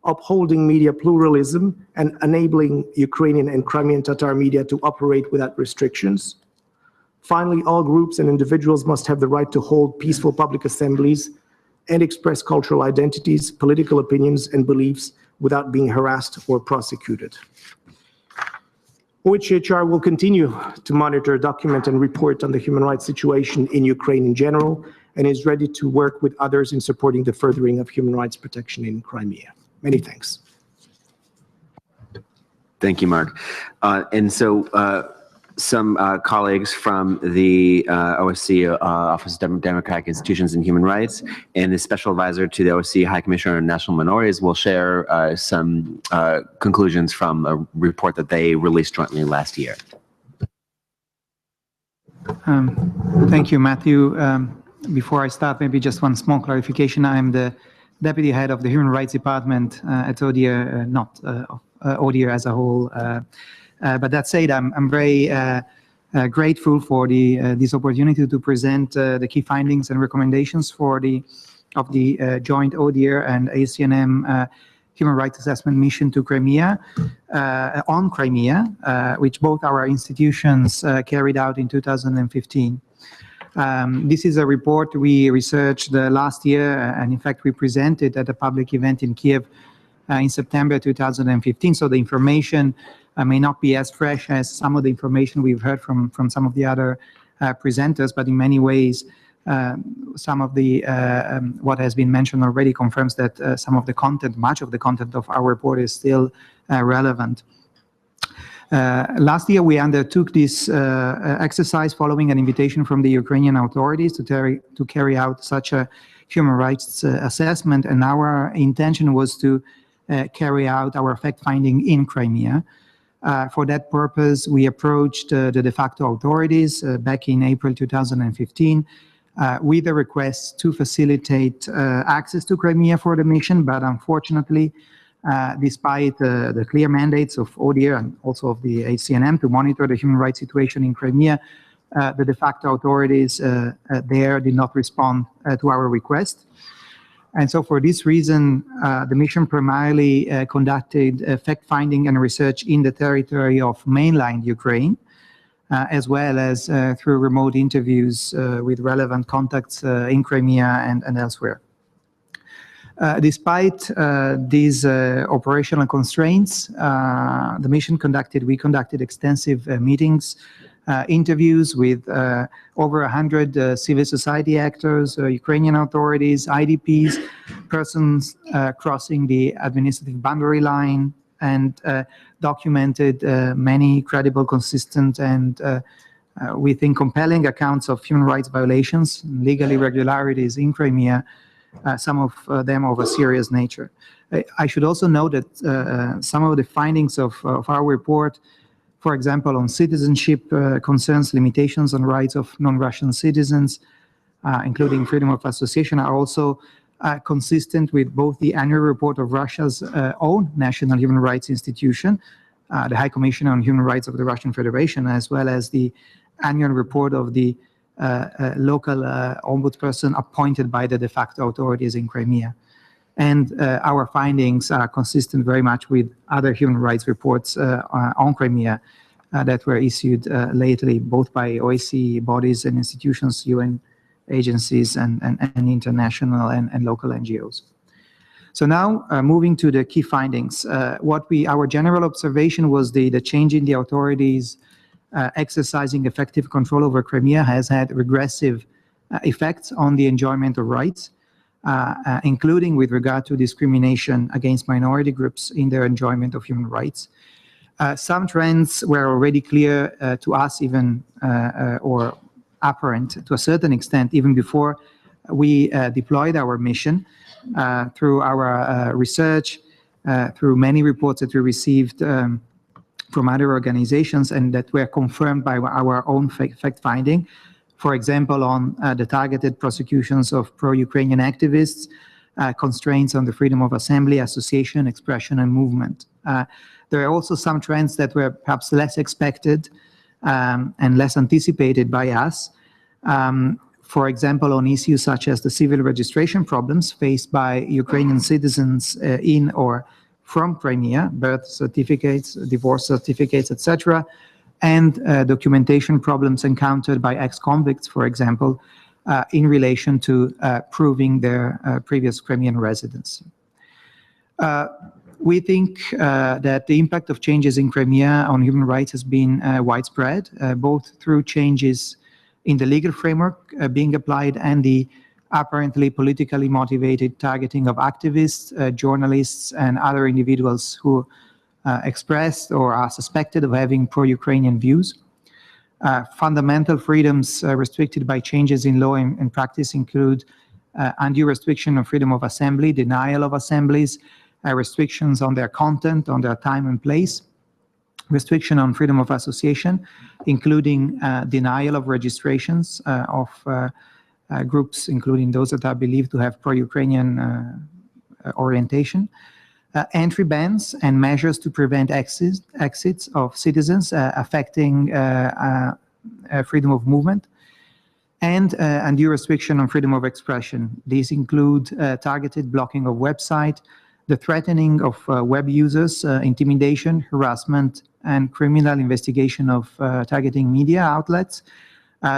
[SPEAKER 5] upholding media pluralism and enabling Ukrainian and Crimean Tatar media to operate without restrictions. Finally, all groups and individuals must have the right to hold peaceful public assemblies and express cultural identities, political opinions, and beliefs without being harassed or prosecuted. OHCHR will continue to monitor, document, and report on the human rights situation in Ukraine in general, and is ready to work with others in supporting the furthering of human rights protection in Crimea. Many thanks.
[SPEAKER 1] Thank you, Mark. Some colleagues from the OSCE Office of Democratic Institutions and Human Rights and the Special Advisor to the OSCE High Commissioner on National Minorities will share some conclusions from a report that they released jointly last year.
[SPEAKER 6] Thank you, Matthew. Before I start, maybe just one small clarification. I'm the Deputy Head of the Human Rights Department at ODIHR, not ODIHR as a whole. But that said, I'm very grateful for this opportunity to present the key findings and recommendations of the joint ODIHR and ACNM Human Rights Assessment Mission to Crimea, on Crimea, which both our institutions carried out in 2015. This is a report we researched last year, and in fact we presented at a public event in Kiev in September 2015, so the information may not be as fresh as some of the information we've heard from some of the other presenters, but in many ways some of the what has been mentioned already confirms that some of the content, much of the content of our report is still relevant. Last year we undertook this exercise following an invitation from the Ukrainian authorities to carry out such a human rights assessment, and our intention was to carry out our fact-finding in Crimea. For that purpose, we approached the de facto authorities back in April 2015 with a request to facilitate access to Crimea for the mission, but unfortunately, despite the clear mandates of ODIHR and also of the HCNM to monitor the human rights situation in Crimea, the de facto authorities there did not respond to our request. And so for this reason, the mission primarily conducted fact-finding and research in the territory of mainland Ukraine, as well as through remote interviews with relevant contacts in Crimea and elsewhere. Despite these operational constraints, we conducted extensive meetings, interviews with over 100 civil society actors, Ukrainian authorities, IDPs, persons crossing the administrative boundary line, and documented many credible, consistent, and we think compelling accounts of human rights violations, legal irregularities in Crimea, some of them of a serious nature. I should also note that some of the findings of our report, for example, on citizenship concerns limitations on rights of non-Russian citizens, including freedom of association, are also consistent with both the annual report of Russia's own national human rights institution, the High Commissioner on Human Rights of the Russian Federation, as well as the annual report of the local ombudsperson appointed by the de facto authorities in Crimea. And our findings are consistent very much with other human rights reports on Crimea that were issued lately, both by OSCE bodies and institutions, UN agencies, and international and local NGOs. So now, moving to the key findings, our general observation was the change in the authorities exercising effective control over Crimea has had regressive effects on the enjoyment of rights, including with regard to discrimination against minority groups in their enjoyment of human rights. Some trends were already clear to us, even or apparent to a certain extent, even before we deployed our mission, through our research, through many reports that we received from other organizations and that were confirmed by our own fact-finding. For example, on the targeted prosecutions of pro-Ukrainian activists, constraints on the freedom of assembly, association, expression, and movement. There are also some trends that were perhaps less expected and less anticipated by us. For example, on issues such as the civil registration problems faced by Ukrainian citizens in or from Crimea, birth certificates, divorce certificates, etc., and documentation problems encountered by ex-convicts, for example, in relation to proving their previous Crimean residency. We think that the impact of changes in Crimea on human rights has been widespread, both through changes in the legal framework being applied and the apparently politically motivated targeting of activists, journalists, and other individuals who expressed or are suspected of having pro-Ukrainian views. Fundamental freedoms restricted by changes in law and practice include undue restriction of freedom of assembly, denial of assemblies, restrictions on their content, on their time and place, restriction on freedom of association, including denial of registrations of groups, including those that are believed to have pro-Ukrainian orientation, entry bans and measures to prevent exits of citizens affecting freedom of movement, and undue restriction on freedom of expression. These include targeted blocking of website, the threatening of web users, intimidation, harassment, and criminal investigation of targeting media outlets,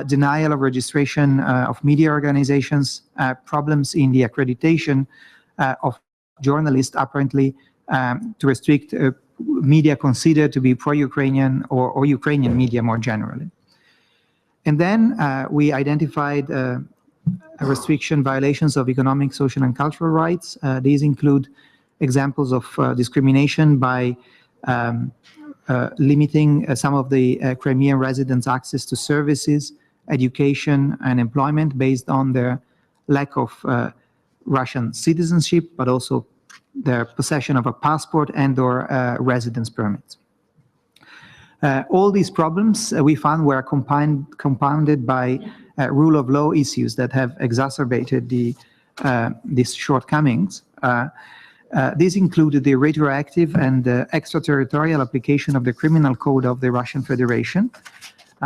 [SPEAKER 6] denial of registration of media organizations, problems in the accreditation of journalists, apparently to restrict media considered to be pro-Ukrainian or Ukrainian media more generally. And then we identified restriction violations of economic, social, and cultural rights. These include examples of discrimination by limiting some of the Crimean residents' access to services, education, and employment based on their lack of Russian citizenship, but also their possession of a passport and/or residence permits. All these problems we found were compounded by rule of law issues that have exacerbated these shortcomings. These included the retroactive and extraterritorial application of the criminal code of the Russian Federation,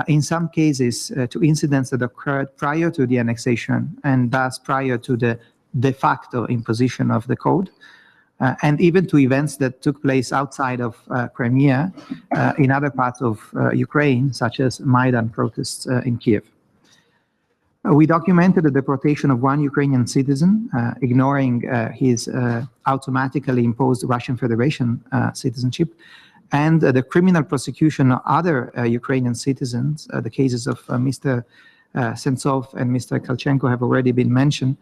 [SPEAKER 6] in some cases to incidents that occurred prior to the annexation and thus prior to the de facto imposition of the code, and even to events that took place outside of Crimea in other parts of Ukraine, such as Maidan protests in Kiev. We documented the deportation of one Ukrainian citizen, ignoring his automatically imposed Russian Federation citizenship, and the criminal prosecution of other Ukrainian citizens. The cases of Mr. Sentsov and Mr. Kalchenko have already been mentioned,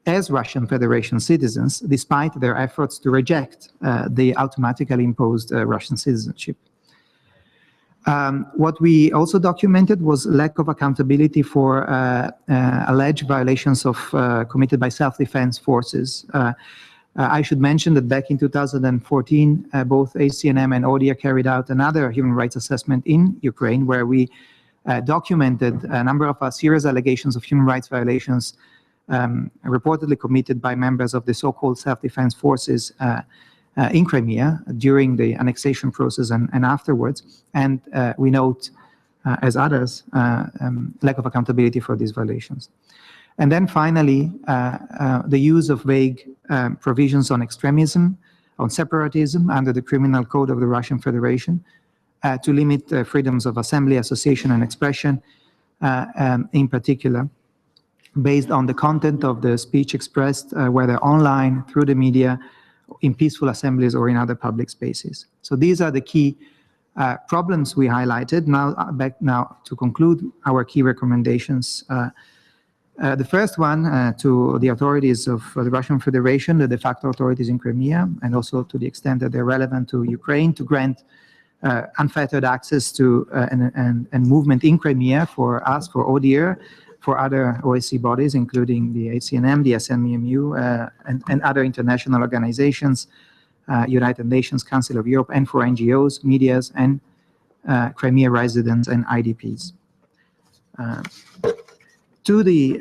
[SPEAKER 6] as Russian Federation citizens, despite their efforts to reject the automatically imposed Russian citizenship. What we also documented was lack of accountability for alleged violations of committed by self-defense forces. I should mention that back in 2014, both ACNM and ODIHR carried out another human rights assessment in Ukraine, where we documented a number of serious allegations of human rights violations reportedly committed by members of the so-called self-defense forces in Crimea during the annexation process and afterwards. And we note, as others, lack of accountability for these violations. And then finally, the use of vague provisions on extremism, on separatism under the criminal code of the Russian Federation to limit freedoms of assembly, association, and expression, in particular, based on the content of the speech expressed, whether online, through the media, in peaceful assemblies, or in other public spaces. So these are the key problems we highlighted. Now to conclude our key recommendations. The first one to the authorities of the Russian Federation, the de facto authorities in Crimea, and also to the extent that they're relevant to Ukraine, to grant unfettered access to and movement in Crimea for us, for ODIHR, for other OSCE bodies, including the ACNM, the SNMU, and other international organizations, United Nations, Council of Europe, and for NGOs, medias, and Crimea residents and IDPs. To the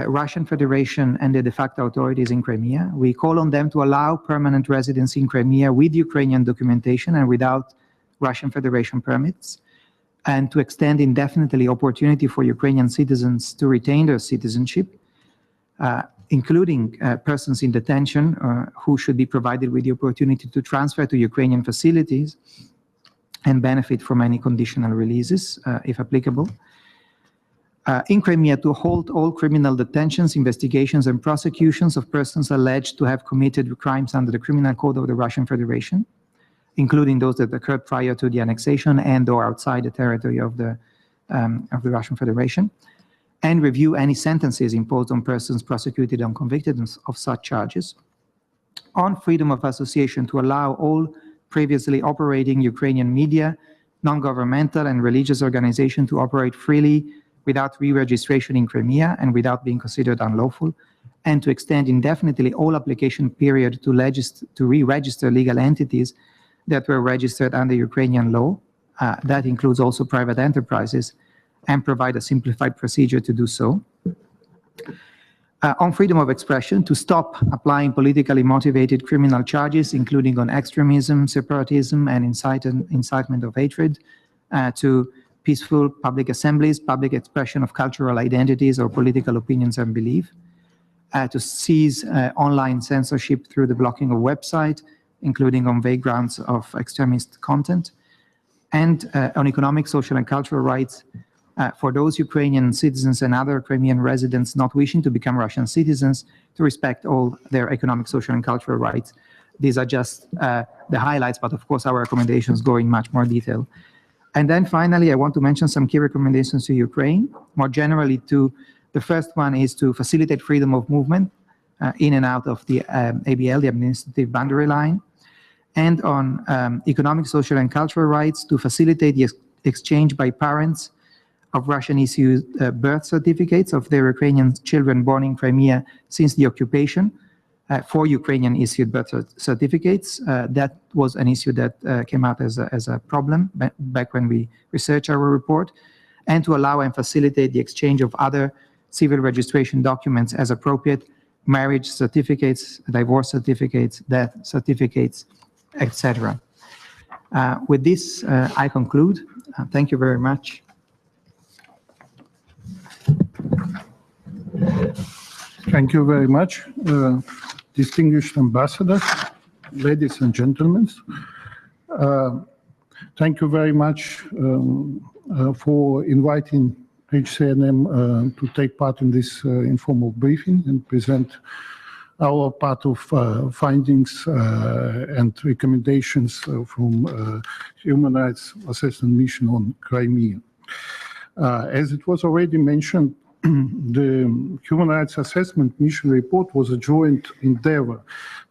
[SPEAKER 6] Russian Federation and the de facto authorities in Crimea, we call on them to allow permanent residency in Crimea with Ukrainian documentation and without Russian Federation permits, and to extend indefinitely opportunity for Ukrainian citizens to retain their citizenship, including persons in detention who should be provided with the opportunity to transfer to Ukrainian facilities and benefit from any conditional releases, if applicable. In Crimea, to halt all criminal detentions, investigations, and prosecutions of persons alleged to have committed crimes under the criminal code of the Russian Federation, including those that occurred prior to the annexation and or outside the territory of the Russian Federation, and review any sentences imposed on persons prosecuted and convicted of such charges. On freedom of association, to allow all previously operating Ukrainian media, non-governmental and religious organizations to operate freely without re-registration in Crimea and without being considered unlawful, and to extend indefinitely all application period to re-register legal entities that were registered under Ukrainian law. That includes also private enterprises, and provide a simplified procedure to do so. On freedom of expression, to stop applying politically motivated criminal charges, including on extremism, separatism, and incitement of hatred, to peaceful public assemblies, public expression of cultural identities or political opinions and belief, to cease online censorship through the blocking of websites, including on vague grounds of extremist content, and on economic, social, and cultural rights for those Ukrainian citizens and other Crimean residents not wishing to become Russian citizens, to respect all their economic, social, and cultural rights. These are just the highlights, but of course our recommendations go in much more detail. And then finally, I want to mention some key recommendations to Ukraine. More generally, the first one is to facilitate freedom of movement in and out of the ABL, the administrative boundary line, and on economic, social, and cultural rights, to facilitate the exchange by parents of Russian-issued birth certificates of their Ukrainian children born in Crimea since the occupation, for Ukrainian issued birth certificates. That was an issue that came out as a problem back when we researched our report, and to allow and facilitate the exchange of other civil registration documents as appropriate, marriage certificates, divorce certificates, death certificates, etc. With this, I conclude. Thank you very much.
[SPEAKER 7] Thank you very much, distinguished ambassador, ladies and gentlemen. Thank you very much for inviting HCNM to take part in this informal briefing and present our part of findings and recommendations from Human Rights Assessment Mission on Crimea. As it was already mentioned, the Human Rights Assessment Mission report was a joint endeavor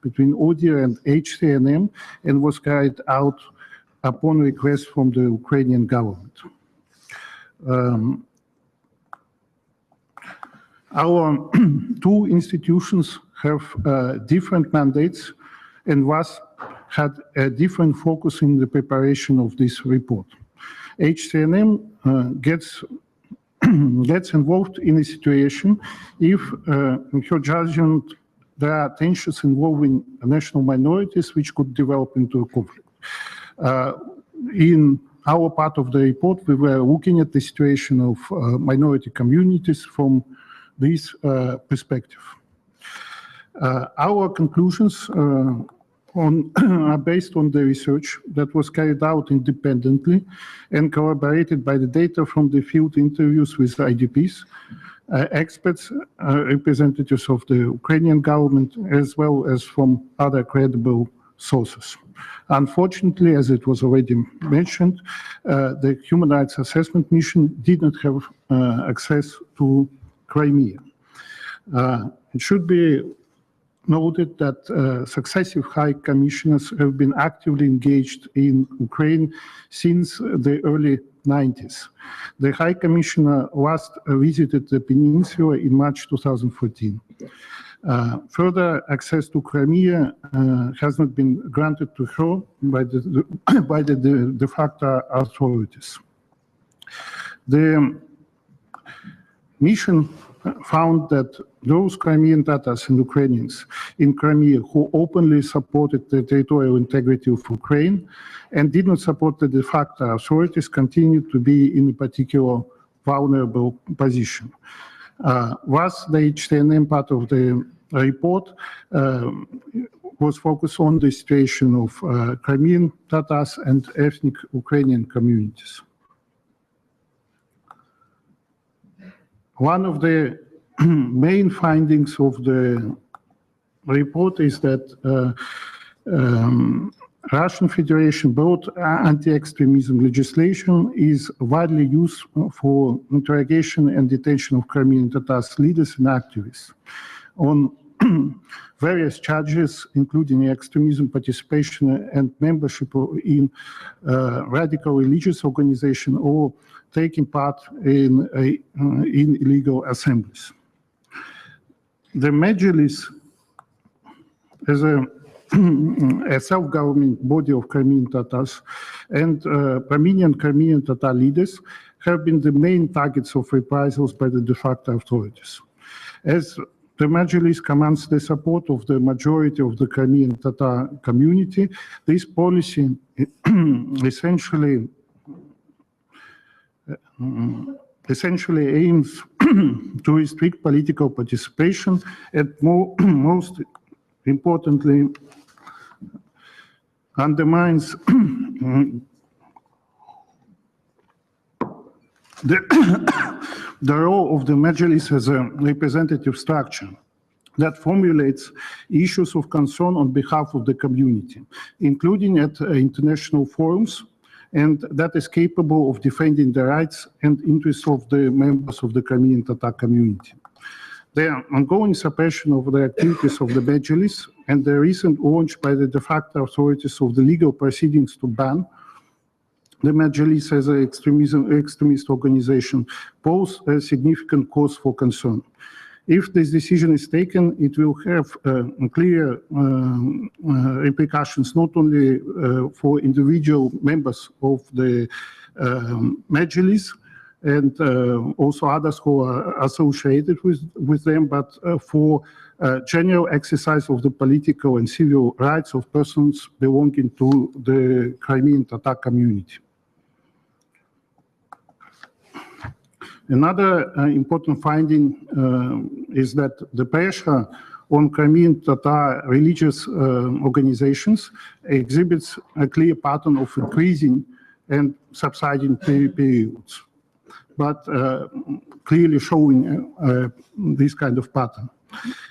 [SPEAKER 7] between ODIHR and HCNM and was carried out upon request from the Ukrainian government. Our two institutions have different mandates and thus had a different focus in the preparation of this report. HCNM gets involved in a situation if, in her judgment, there are tensions involving national minorities which could develop into a conflict. In our part of the report, we were looking at the situation of minority communities from this perspective. Our conclusions are based on the research that was carried out independently and corroborated by the data from the field interviews with IDPs, experts, representatives of the Ukrainian government, as well as from other credible sources. Unfortunately, as it was already mentioned, the Human Rights Assessment Mission did not have access to Crimea. It should be noted that successive high commissioners have been actively engaged in Ukraine since the early 90s. The High Commissioner last visited the peninsula in March 2014. Further access to Crimea has not been granted to her by the de facto authorities. The mission found that those Crimean Tatars and Ukrainians in Crimea who openly supported the territorial integrity of Ukraine and did not support the de facto authorities continued to be in a particular vulnerable position. Thus, the HCNM part of the report was focused on the situation of Crimean Tatars and ethnic Ukrainian communities. One of the main findings of the report is that Russian Federation broad anti-extremism legislation is widely used for interrogation and detention of Crimean Tatars leaders and activists on various charges, including extremism, participation and membership in radical religious organization or taking part in illegal assemblies. The Majlis, as a self-government body of Crimean Tatars and prominent Crimean Tatar leaders have been the main targets of reprisals by the de facto authorities. As the Majlis commands the support of the majority of the Crimean Tatar community, this policy essentially aims to restrict political participation and most importantly undermines the role of the Majlis as a representative structure that formulates issues of concern on behalf of the community, including at international forums, and that is capable of defending the rights and interests of the members of the Crimean Tatar community. The ongoing suppression of the activities of the Majlis and the recent launch by the de facto authorities of the legal proceedings to ban the Majlis as an extremist organization pose a significant cause for concern. If this decision is taken, it will have clear repercussions not only for individual members of the Majlis and also others who are associated with them, but for general exercise of the political and civil rights of persons belonging to the Crimean Tatar community. Another important finding is that the pressure on Crimean Tatar religious organizations exhibits a clear pattern of increasing and subsiding periods, but clearly showing this kind of pattern.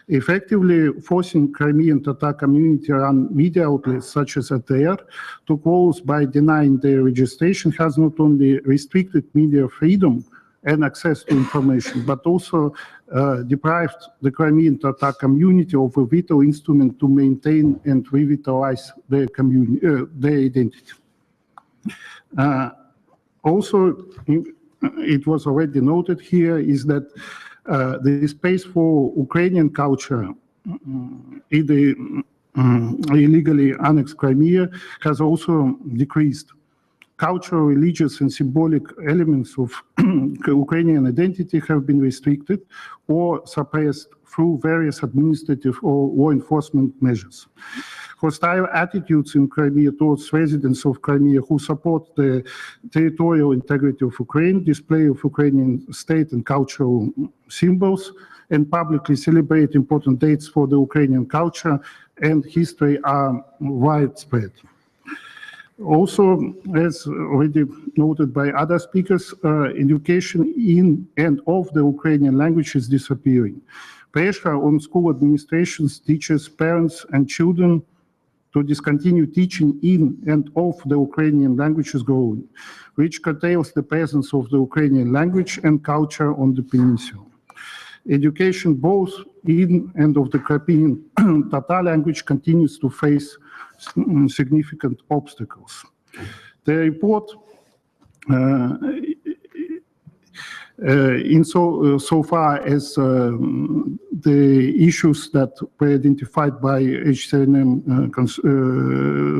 [SPEAKER 7] Effectively forcing Crimean Tatar community-run media outlets such as ATR to close by denying their registration has not only restricted media freedom and access to information, but also deprived the Crimean Tatar community of a vital instrument to maintain and revitalize their community, their identity. Also, it was already noted here is that the space for Ukrainian culture in the illegally annexed Crimea has also decreased. Cultural, religious, and symbolic elements of Ukrainian identity have been restricted or suppressed through various administrative or law enforcement measures. Hostile attitudes in Crimea towards residents of Crimea who support the territorial integrity of Ukraine, display of Ukrainian state and cultural symbols, and publicly celebrate important dates for the Ukrainian culture and history are widespread. Also, as already noted by other speakers, education in and of the Ukrainian language is disappearing. Pressure on school administrations, teachers, parents, and children to discontinue teaching in and of the Ukrainian language is growing, which curtails the presence of the Ukrainian language and culture on the peninsula. Education both in and of the Crimean Tatar language continues to face significant obstacles. The report so far as the issues that were identified by HCNM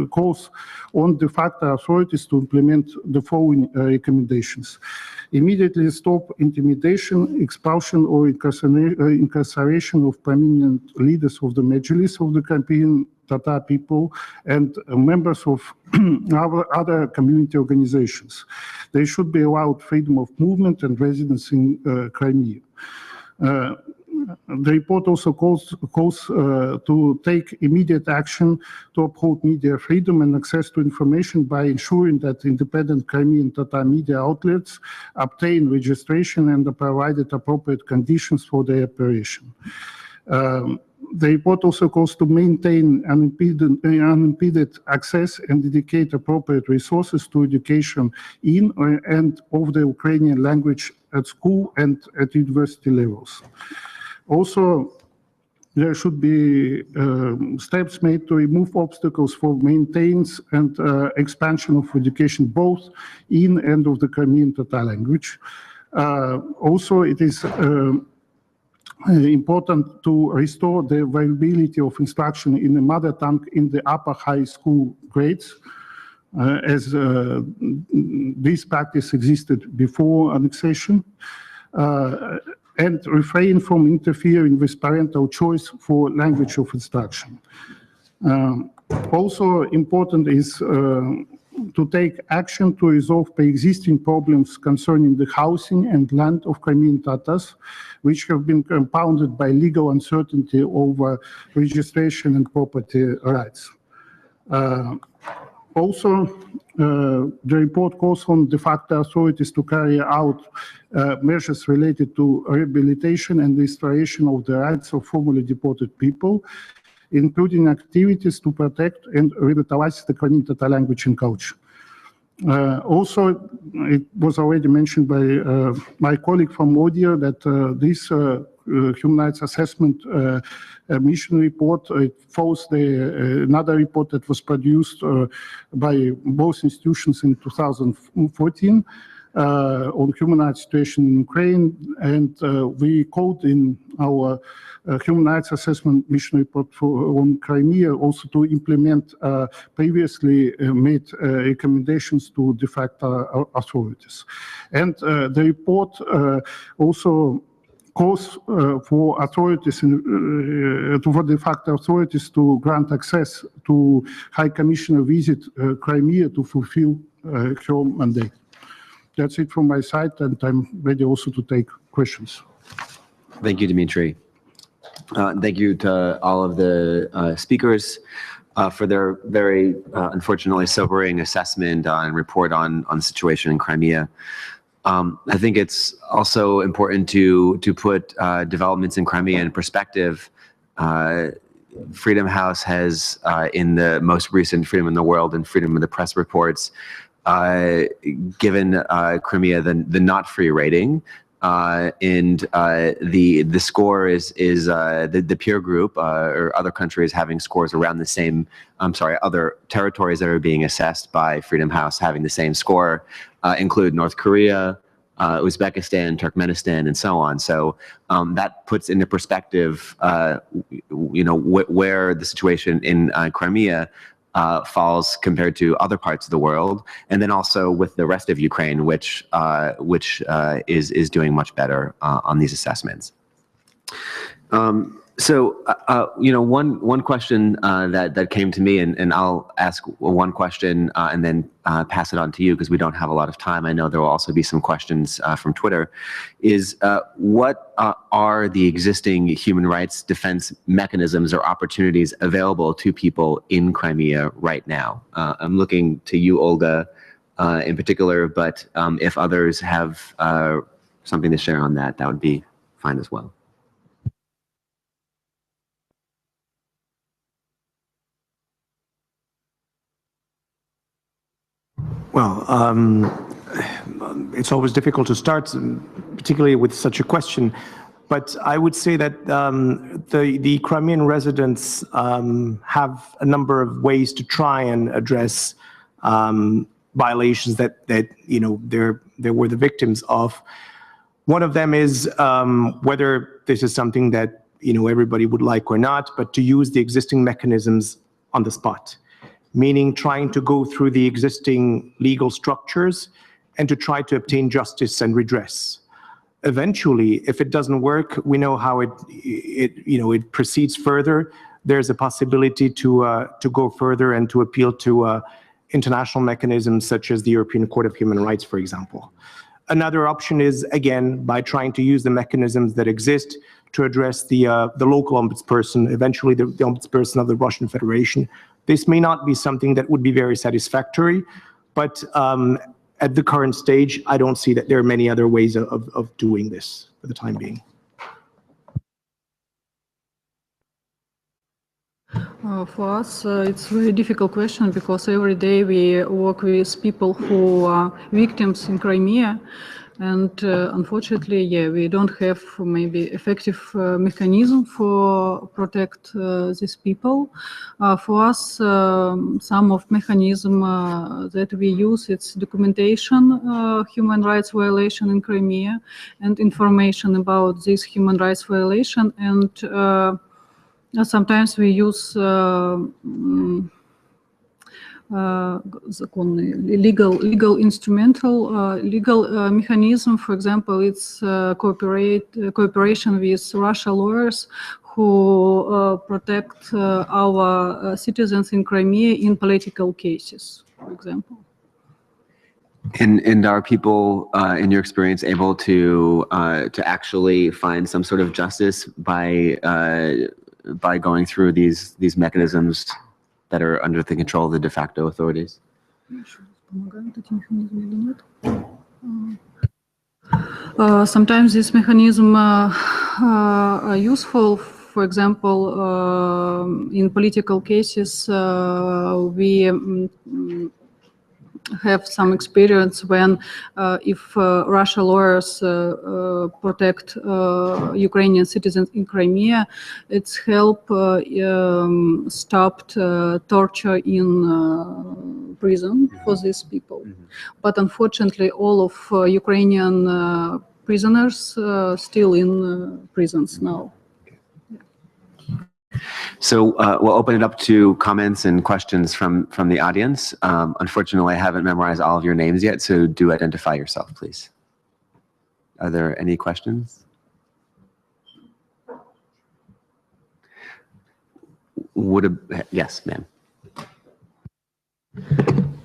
[SPEAKER 7] calls on de facto authorities to implement the following recommendations. Immediately stop intimidation, expulsion, or incarceration of prominent leaders of the Majlis of the Crimean Tatar people and members of other community organizations. They should be allowed freedom of movement and residence in Crimea. The report also calls to take immediate action to uphold media freedom and access to information by ensuring that independent Crimean Tatar media outlets obtain registration and are provided appropriate conditions for their operation. The report also calls to maintain unimpeded access and dedicate appropriate resources to education in and of the Ukrainian language at school and at university levels. Also, there should be steps made to remove obstacles for maintenance and expansion of education both in and of the Crimean Tatar language. Also, it is important to restore the availability of instruction in the mother tongue in the upper high school grades, as this practice existed before annexation, and refrain from interfering with parental choice for language of instruction. Also important is to take action to resolve pre-existing problems concerning the housing and land of Crimean Tatars, which have been compounded by legal uncertainty over registration and property rights. Also, the report calls on de facto authorities to carry out measures related to rehabilitation and restoration of the rights of formerly deported people, including activities to protect and revitalize the Crimean Tatar language and culture. Also, it was already mentioned by my colleague from ODIHR that this human rights assessment mission report, it follows another report that was produced by both institutions in 2014 on human rights situation in Ukraine, and we called in our human rights assessment mission report on Crimea, also to implement previously made recommendations to de facto authorities. And the report also calls for authorities, for de facto authorities to grant access to High Commissioner visit Crimea to fulfill her mandate. That's it from my side, and I'm ready also to take questions.
[SPEAKER 1] Thank you, Dmitry. Thank you to all of the speakers for their very unfortunately sobering assessment and report on the situation in Crimea. I think it's also important to put developments in Crimea in perspective. Freedom House has, in the most recent Freedom in the World and Freedom of the Press reports, given Crimea the not free rating, and the score is the peer group or other countries having scores around the same. I'm sorry, other territories that are being assessed by Freedom House having the same score include North Korea, Uzbekistan, Turkmenistan, and so on. So that puts into perspective, where the situation in Crimea falls compared to other parts of the world, and then also with the rest of Ukraine, which is doing much better on these assessments. One question that came to me, and I'll ask one question and then pass it on to you because we don't have a lot of time. I know there will also be some questions from Twitter, is what are the existing human rights defense mechanisms or opportunities available to people in Crimea right now? I'm looking to you, Olga, in particular, but if others have something to share on that, that would be fine as well.
[SPEAKER 5] Well, it's always difficult to start, particularly with such a question. But I would say that the Crimean residents have a number of ways to try and address violations that they were the victims of. One of them is whether this is something that everybody would like or not, but to use the existing mechanisms on the spot. Meaning trying to go through the existing legal structures and to try to obtain justice and redress. Eventually, if it doesn't work, we know how it proceeds further. There's a possibility to go further and to appeal to international mechanisms such as the European Court of Human Rights, for example. Another option is, again, by trying to use the mechanisms that exist to address the local ombudsperson, eventually the ombudsperson of the Russian Federation. This may not be something that would be very satisfactory, but at the current stage, I don't see that there are many other ways of doing this for the time being.
[SPEAKER 3] For us, it's a very difficult question because every day we work with people who are victims in Crimea. And unfortunately, we don't have maybe effective mechanism for protect these people. For us, some of mechanism that we use, it's documentation, human rights violation in Crimea, and information about this human rights violation. And sometimes we use legal mechanism. For example, it's cooperation with Russian lawyers who protect our citizens in Crimea in political cases, for example.
[SPEAKER 1] And are people, in your experience, able to actually find some sort of justice by going through these mechanisms that are under the control of the de facto authorities?
[SPEAKER 3] Sometimes this mechanism are useful. For example, in political cases, we have some experience when if Russian lawyers protect Ukrainian citizens in Crimea, it's help stopped torture in prison for these people. But unfortunately, all of Ukrainian prisoners still in prisons now.
[SPEAKER 1] So we'll open it up to comments and questions from the audience. Unfortunately, I haven't memorized all of your names yet, so do identify yourself, please. Are there any questions? Yes, ma'am.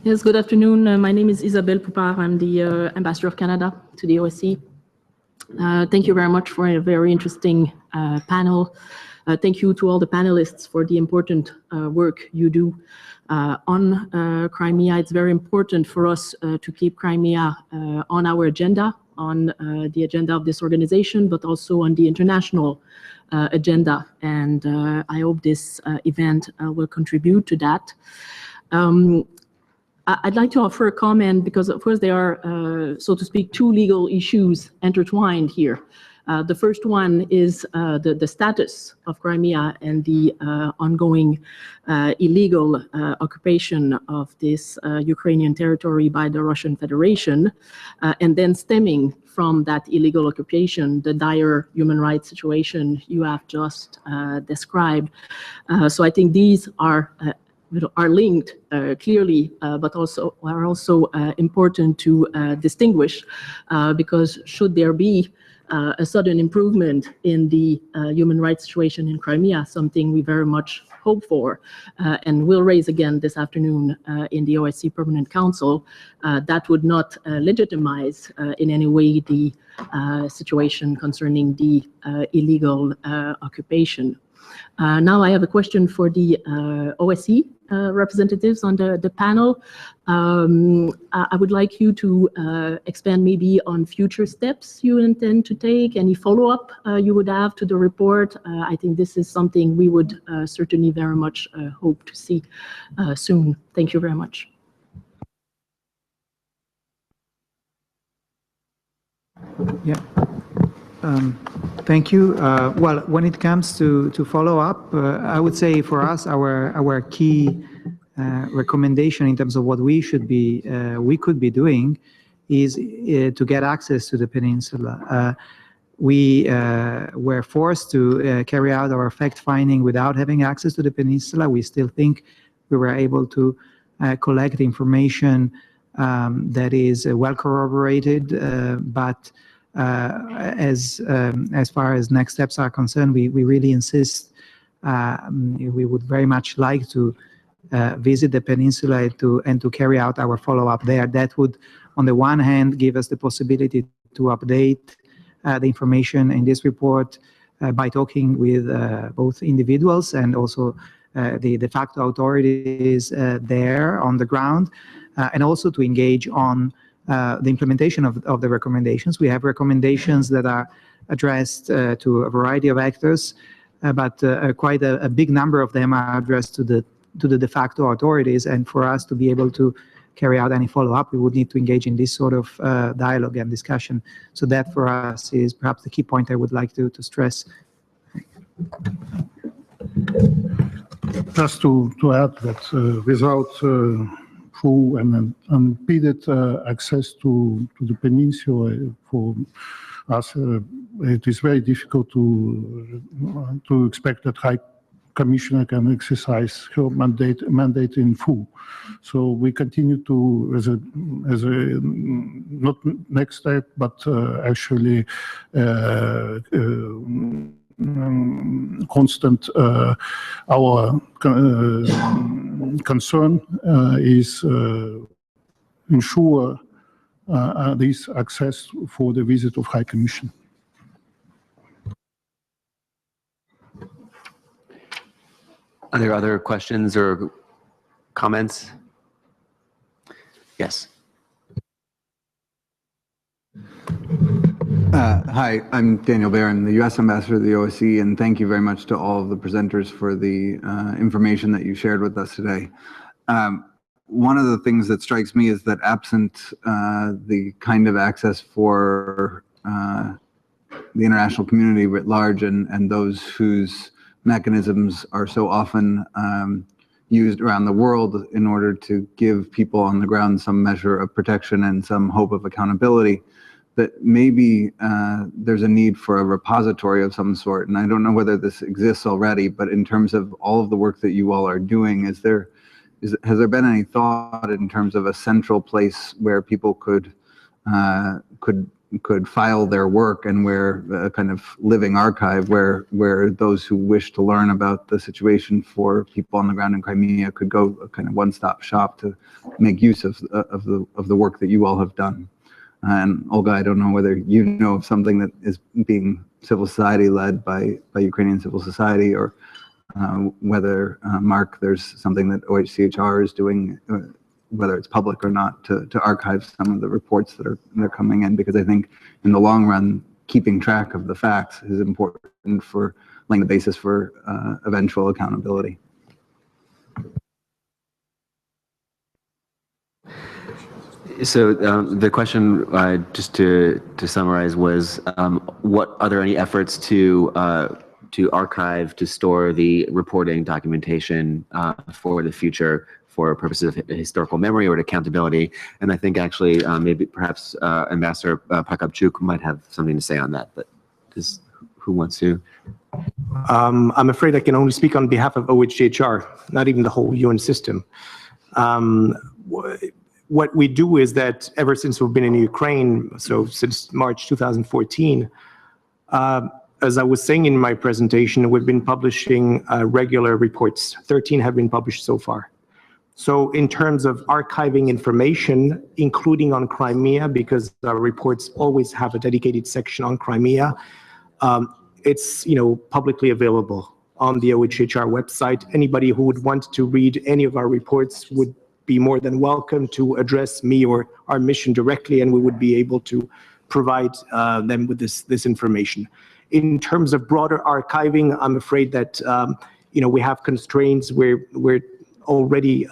[SPEAKER 8] Yes, good afternoon. My name is Isabelle Poupard. I'm the Ambassador of Canada to the OSCE. Thank you very much for a very interesting panel. Thank you to all the panelists for the important work you do on Crimea. It's very important for us to keep Crimea on our agenda, on the agenda of this organization, but also on the international agenda. And I hope this event will contribute to that. I'd like to offer a comment because, of course, there are, so to speak, two legal issues intertwined here. The first one is the status of Crimea and the ongoing illegal occupation of this Ukrainian territory by the Russian Federation, and then stemming from that illegal occupation, the dire human rights situation you have just described. So I think these are linked clearly, but also are also important to distinguish, because should there be a sudden improvement in the human rights situation in Crimea, something we very much hope for and will raise again this afternoon in the OSCE Permanent Council, that would not legitimize in any way the situation concerning the illegal occupation. Now I have a question for the OSCE representatives on the panel. I would like you to expand maybe on future steps you intend to take, any follow-up you would have to the report. I think this is something we would certainly very much hope to see soon. Thank you very much.
[SPEAKER 6] Yeah. Thank you. Well, when it comes to follow up, I would say for us, our key recommendation in terms of what we could be doing is to get access to the peninsula. We were forced to carry out our fact-finding without having access to the peninsula. We still think we were able to collect information that is well corroborated, but as far as next steps are concerned, we really insist. We would very much like to visit the peninsula and to carry out our follow-up there. That would, on the one hand, give us the possibility to update the information in this report by talking with both individuals and also the de facto authorities there on the ground, and also to engage on the implementation of the recommendations. We have recommendations that are addressed to a variety of actors, but quite a big number of them are addressed to the de facto authorities. And for us to be able to carry out any follow-up, we would need to engage in this sort of dialogue and discussion. So that for us is perhaps the key point I would like to stress.
[SPEAKER 7] Just to add that without full and unimpeded access to the peninsula, for us, it is very difficult to expect that High Commissioner can exercise her mandate in full. So we continue to, as a not next step, but actually constant, our concern is ensure this access for the visit of High Commission.
[SPEAKER 1] Are there other questions or comments? Yes.
[SPEAKER 9] Hi, I'm Daniel Barron, the U.S. Ambassador to the OSCE, and thank you very much to all of the presenters for the information that you shared with us today. One of the things that strikes me is that absent the kind of access for the international community writ large and those whose mechanisms are so often used around the world in order to give people on the ground some measure of protection and some hope of accountability, that maybe there's a need for a repository of some sort. And I don't know whether this exists already, but in terms of all of the work that you all are doing, has there been any thought in terms of a central place where people could file their work, and where a kind of living archive where those who wish to learn about the situation for people on the ground in Crimea could go, a kind of one-stop shop to make use of the work that you all have done? And Olga, I don't know whether you know of something that is being civil society led by Ukrainian civil society, or whether, Mark, there's something that OHCHR is doing, whether it's public or not, to archive some of the reports that are coming in, because I think in the long run, keeping track of the facts is important for laying the basis for eventual accountability.
[SPEAKER 1] So the question, just to summarize, was are there any efforts to archive, to store the reporting documentation for the future for purposes of historical memory or accountability? And I think actually maybe perhaps Ambassador Prokopchuk might have something to say on that, but who wants to?
[SPEAKER 5] I'm afraid I can only speak on behalf of OHCHR, not even the whole UN system. What we do is that ever since we've been in Ukraine, so since March 2014, as I was saying in my presentation, we've been publishing regular reports. 13 have been published so far. So in terms of archiving information, including on Crimea, because our reports always have a dedicated section on Crimea, it's publicly available on the OHCHR website. Anybody who would want to read any of our reports would be more than welcome to address me or our mission directly, and we would be able to provide them with this information. In terms of broader archiving, I'm afraid that we have constraints. We're already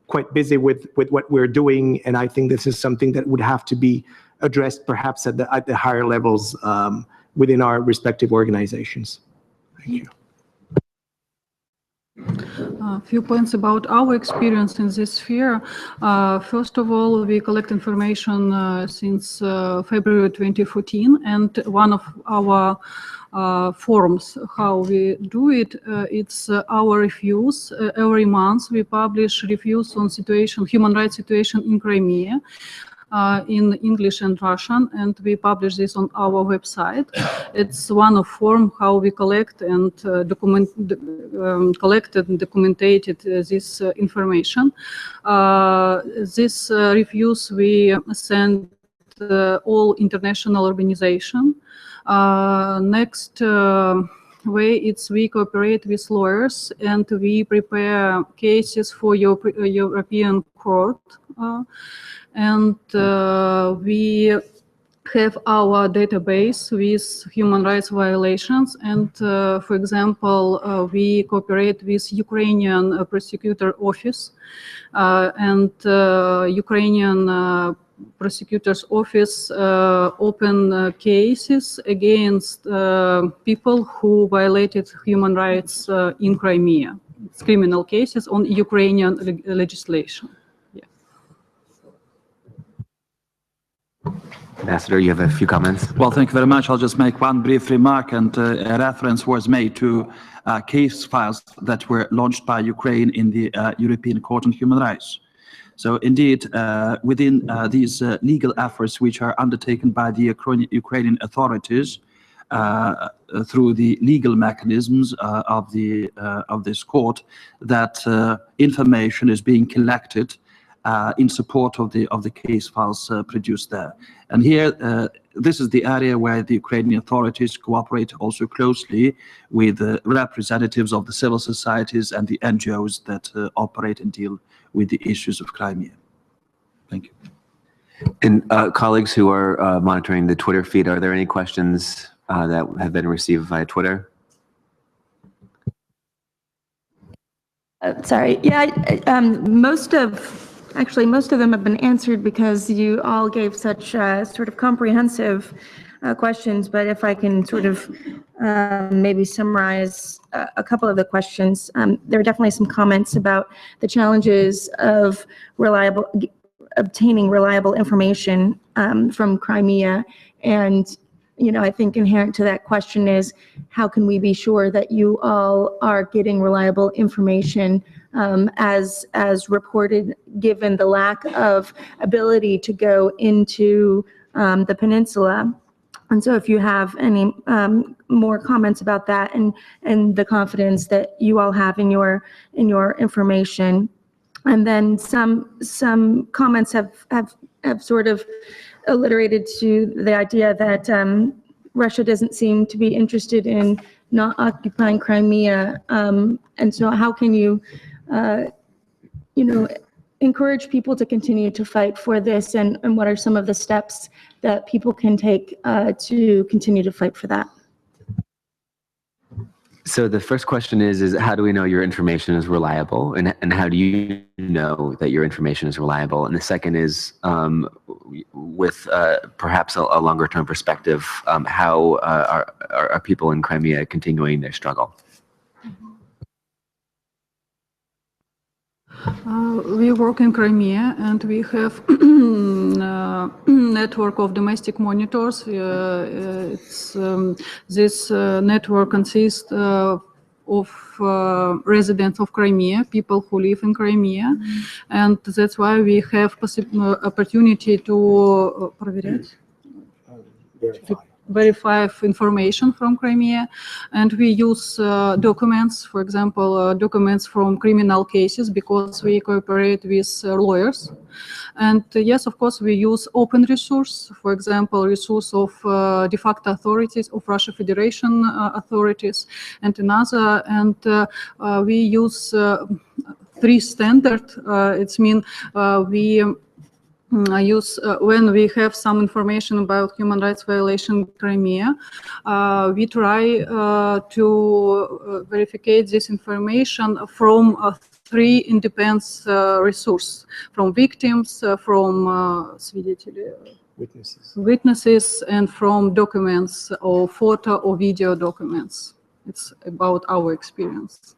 [SPEAKER 5] quite busy with what we're doing, and I think this is something that would have to be addressed perhaps at the higher levels within our respective organizations. Thank you.
[SPEAKER 3] A few points about our experience in this sphere. First of all, we collect information since February 2014, and one of our forms how we do it, it's our reviews. Every month we publish reviews on human rights situation in Crimea. In English and Russian, and we publish this on our website. It's one of form how we collect and collected and documented this information. These reviews we send all international organizations. Next way, it's we cooperate with lawyers and we prepare cases for European Court. And we have our database with human rights violations. And for example, we cooperate with Ukrainian prosecutor office and Ukrainian prosecutor's office open cases against people who violated human rights in Crimea. It's criminal cases on Ukrainian legislation.
[SPEAKER 1] Ambassador, you have a few comments?
[SPEAKER 2] Well, thank you very much. I'll just make one brief remark, and a reference was made to case files that were launched by Ukraine in the European Court on Human Rights. So indeed, within these legal efforts which are undertaken by the Ukrainian authorities through the legal mechanisms of this court, that information is being collected in support of the case files produced there. And here, this is the area where the Ukrainian authorities cooperate also closely with representatives of the civil societies and the NGOs that operate and deal with the issues of Crimea. Thank you.
[SPEAKER 1] And colleagues who are monitoring the Twitter feed, are there any questions that have been received via Twitter?
[SPEAKER 10] Sorry. Yeah, Actually, most of them have been answered because you all gave such sort of comprehensive questions, but if I can sort of maybe summarize a couple of the questions. There are definitely some comments about the challenges of obtaining reliable information from Crimea. And, I think inherent to that question is, how can we be sure that you all are getting reliable information as reported, given the lack of ability to go into the peninsula? And so if you have any more comments about that and the confidence that you all have in your information. And then some comments have sort of alliterated to the idea that Russia doesn't seem to be interested in not occupying Crimea. And so how can you, encourage people to continue to fight for this, and what are some of the steps that people can take to continue to fight for that?
[SPEAKER 1] So the first question is how do we know your information is reliable, and how do you know that your information is reliable? And the second is, with perhaps a longer term perspective, how are people in Crimea continuing their struggle?
[SPEAKER 3] We work in Crimea, and we have network of domestic monitors. This network consists of residents of Crimea, people who live in Crimea, and that's why we have opportunity to verify information from Crimea, and we use documents, for example, documents from criminal cases, because we cooperate with lawyers. And yes, of course, we use open resource, for example, resource of de facto authorities of Russia Federation authorities and another, and we use three standard. It's mean we use when we have some information about human rights violation in Crimea, we try to verify this information from three independent resources, from victims, from witnesses, and from documents or photo or video documents. It's about our experience.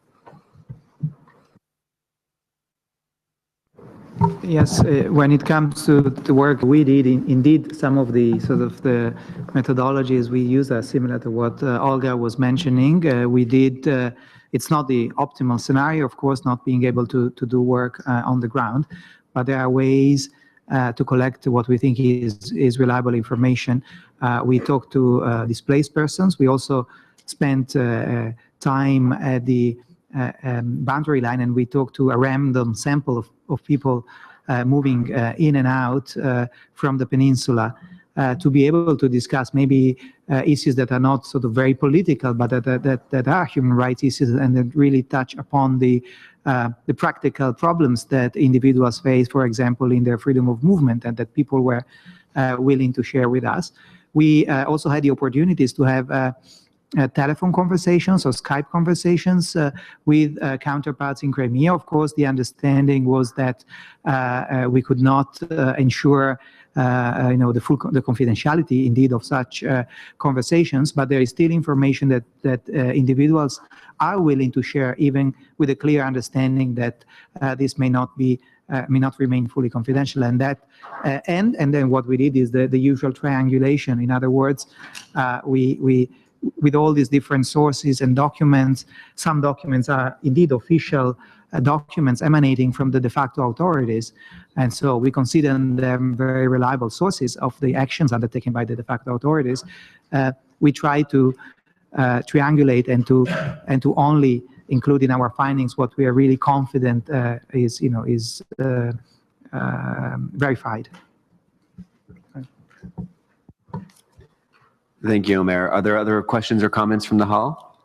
[SPEAKER 6] Yes, when it comes to the work we did, indeed, some of the sort of the methodologies we use are similar to what Olga was mentioning. We did, it's not the optimal scenario, of course, not being able to do work on the ground, but there are ways to collect what we think is reliable information. We talked to displaced persons. We also spent time at the boundary line, and we talked to a random sample of people moving in and out from the peninsula to be able to discuss maybe issues that are not sort of very political, but that are human rights issues, and that really touch upon the practical problems that individuals face, for example, in their freedom of movement, and that people were willing to share with us. We also had the opportunities to have telephone conversations or Skype conversations with counterparts in Crimea. Of course, the understanding was that we could not ensure the confidentiality indeed of such conversations, but there is still information that individuals are willing to share, even with a clear understanding that this may not remain fully confidential. And that and then what we did is the usual triangulation. In other words, we with all these different sources and documents, some documents are indeed official documents emanating from the de facto authorities, and so we consider them very reliable sources of the actions undertaken by the de facto authorities. We try to triangulate and to only include in our findings what we are really confident is verified.
[SPEAKER 1] Thank you, Omer. Are there other questions or comments from the hall?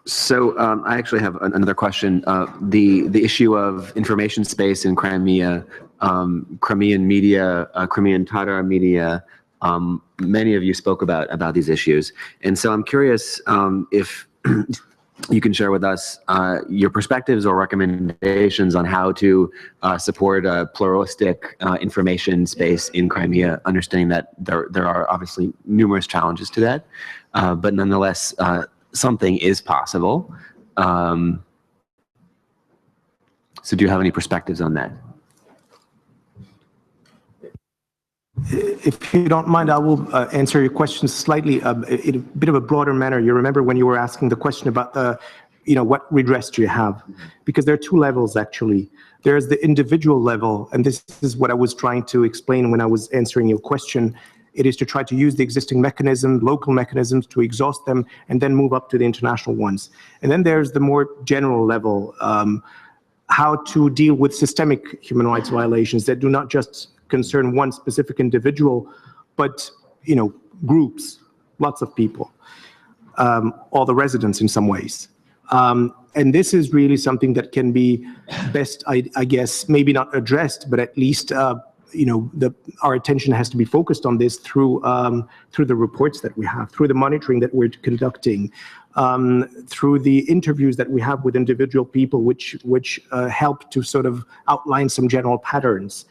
[SPEAKER 1] So I actually have another question. The issue of information space in Crimea, Crimean media, Crimean Tatar media, many of you spoke about these issues. And so I'm curious if you can share with us your perspectives or recommendations on how to support a pluralistic information space in Crimea, understanding that there are obviously numerous challenges to that, but nonetheless, something is possible. So do you have any perspectives on that?
[SPEAKER 5] If you don't mind, I will answer your question slightly in a bit of a broader manner. You remember when you were asking the question about the, what redress do you have? Because there are two levels, actually. There's the individual level, and this is what I was trying to explain when I was answering your question. It is to try to use the existing mechanism, local mechanisms, to exhaust them, and then move up to the international ones. And then there's the more general level, how to deal with systemic human rights violations that do not just concern one specific individual, but groups, lots of people, all the residents in some ways. And this is really something that can be best, I guess, maybe not addressed, but at least our attention has to be focused on this through the reports that we have, through the monitoring that we're conducting, through the interviews that we have with individual people, which help to sort of outline some general patterns.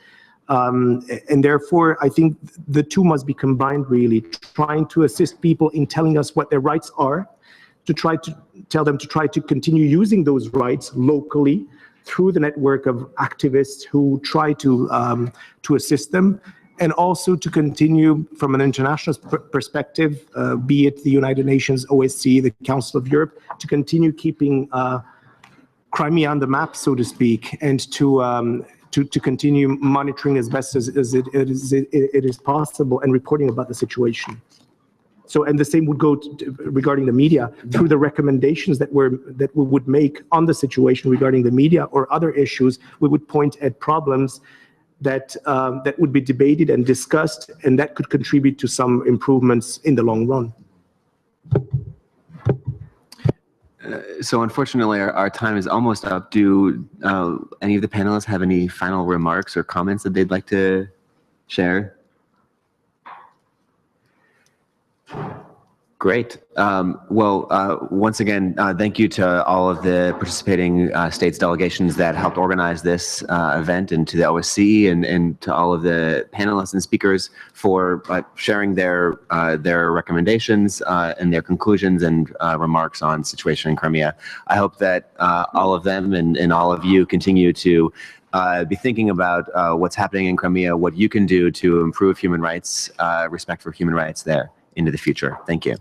[SPEAKER 5] And therefore, I think the two must be combined, really, trying to assist people in telling us what their rights are, to try to tell them to try to continue using those rights locally through the network of activists who try to assist them, and also to continue from an international perspective, be it the United Nations, OSCE, the Council of Europe, to continue keeping Crimea on the map, so to speak, and to continue monitoring as best as it is possible and reporting about the situation. So, and the same would go regarding the media, through the recommendations that we would make on the situation regarding the media or other issues. We would point at problems that would be debated and discussed, and that could contribute to some improvements in the long run.
[SPEAKER 1] So unfortunately, our time is almost up. Do any of the panelists have any final remarks or comments that they'd like to share? Great. Once again, thank you to all of the participating states delegations that helped organize this event, and to the OSCE and to all of the panelists and speakers for sharing their recommendations and their conclusions and remarks on the situation in Crimea. I hope that all of them and all of you continue to be thinking about what's happening in Crimea, what you can do to improve human rights, respect for human rights there into the future. Thank you.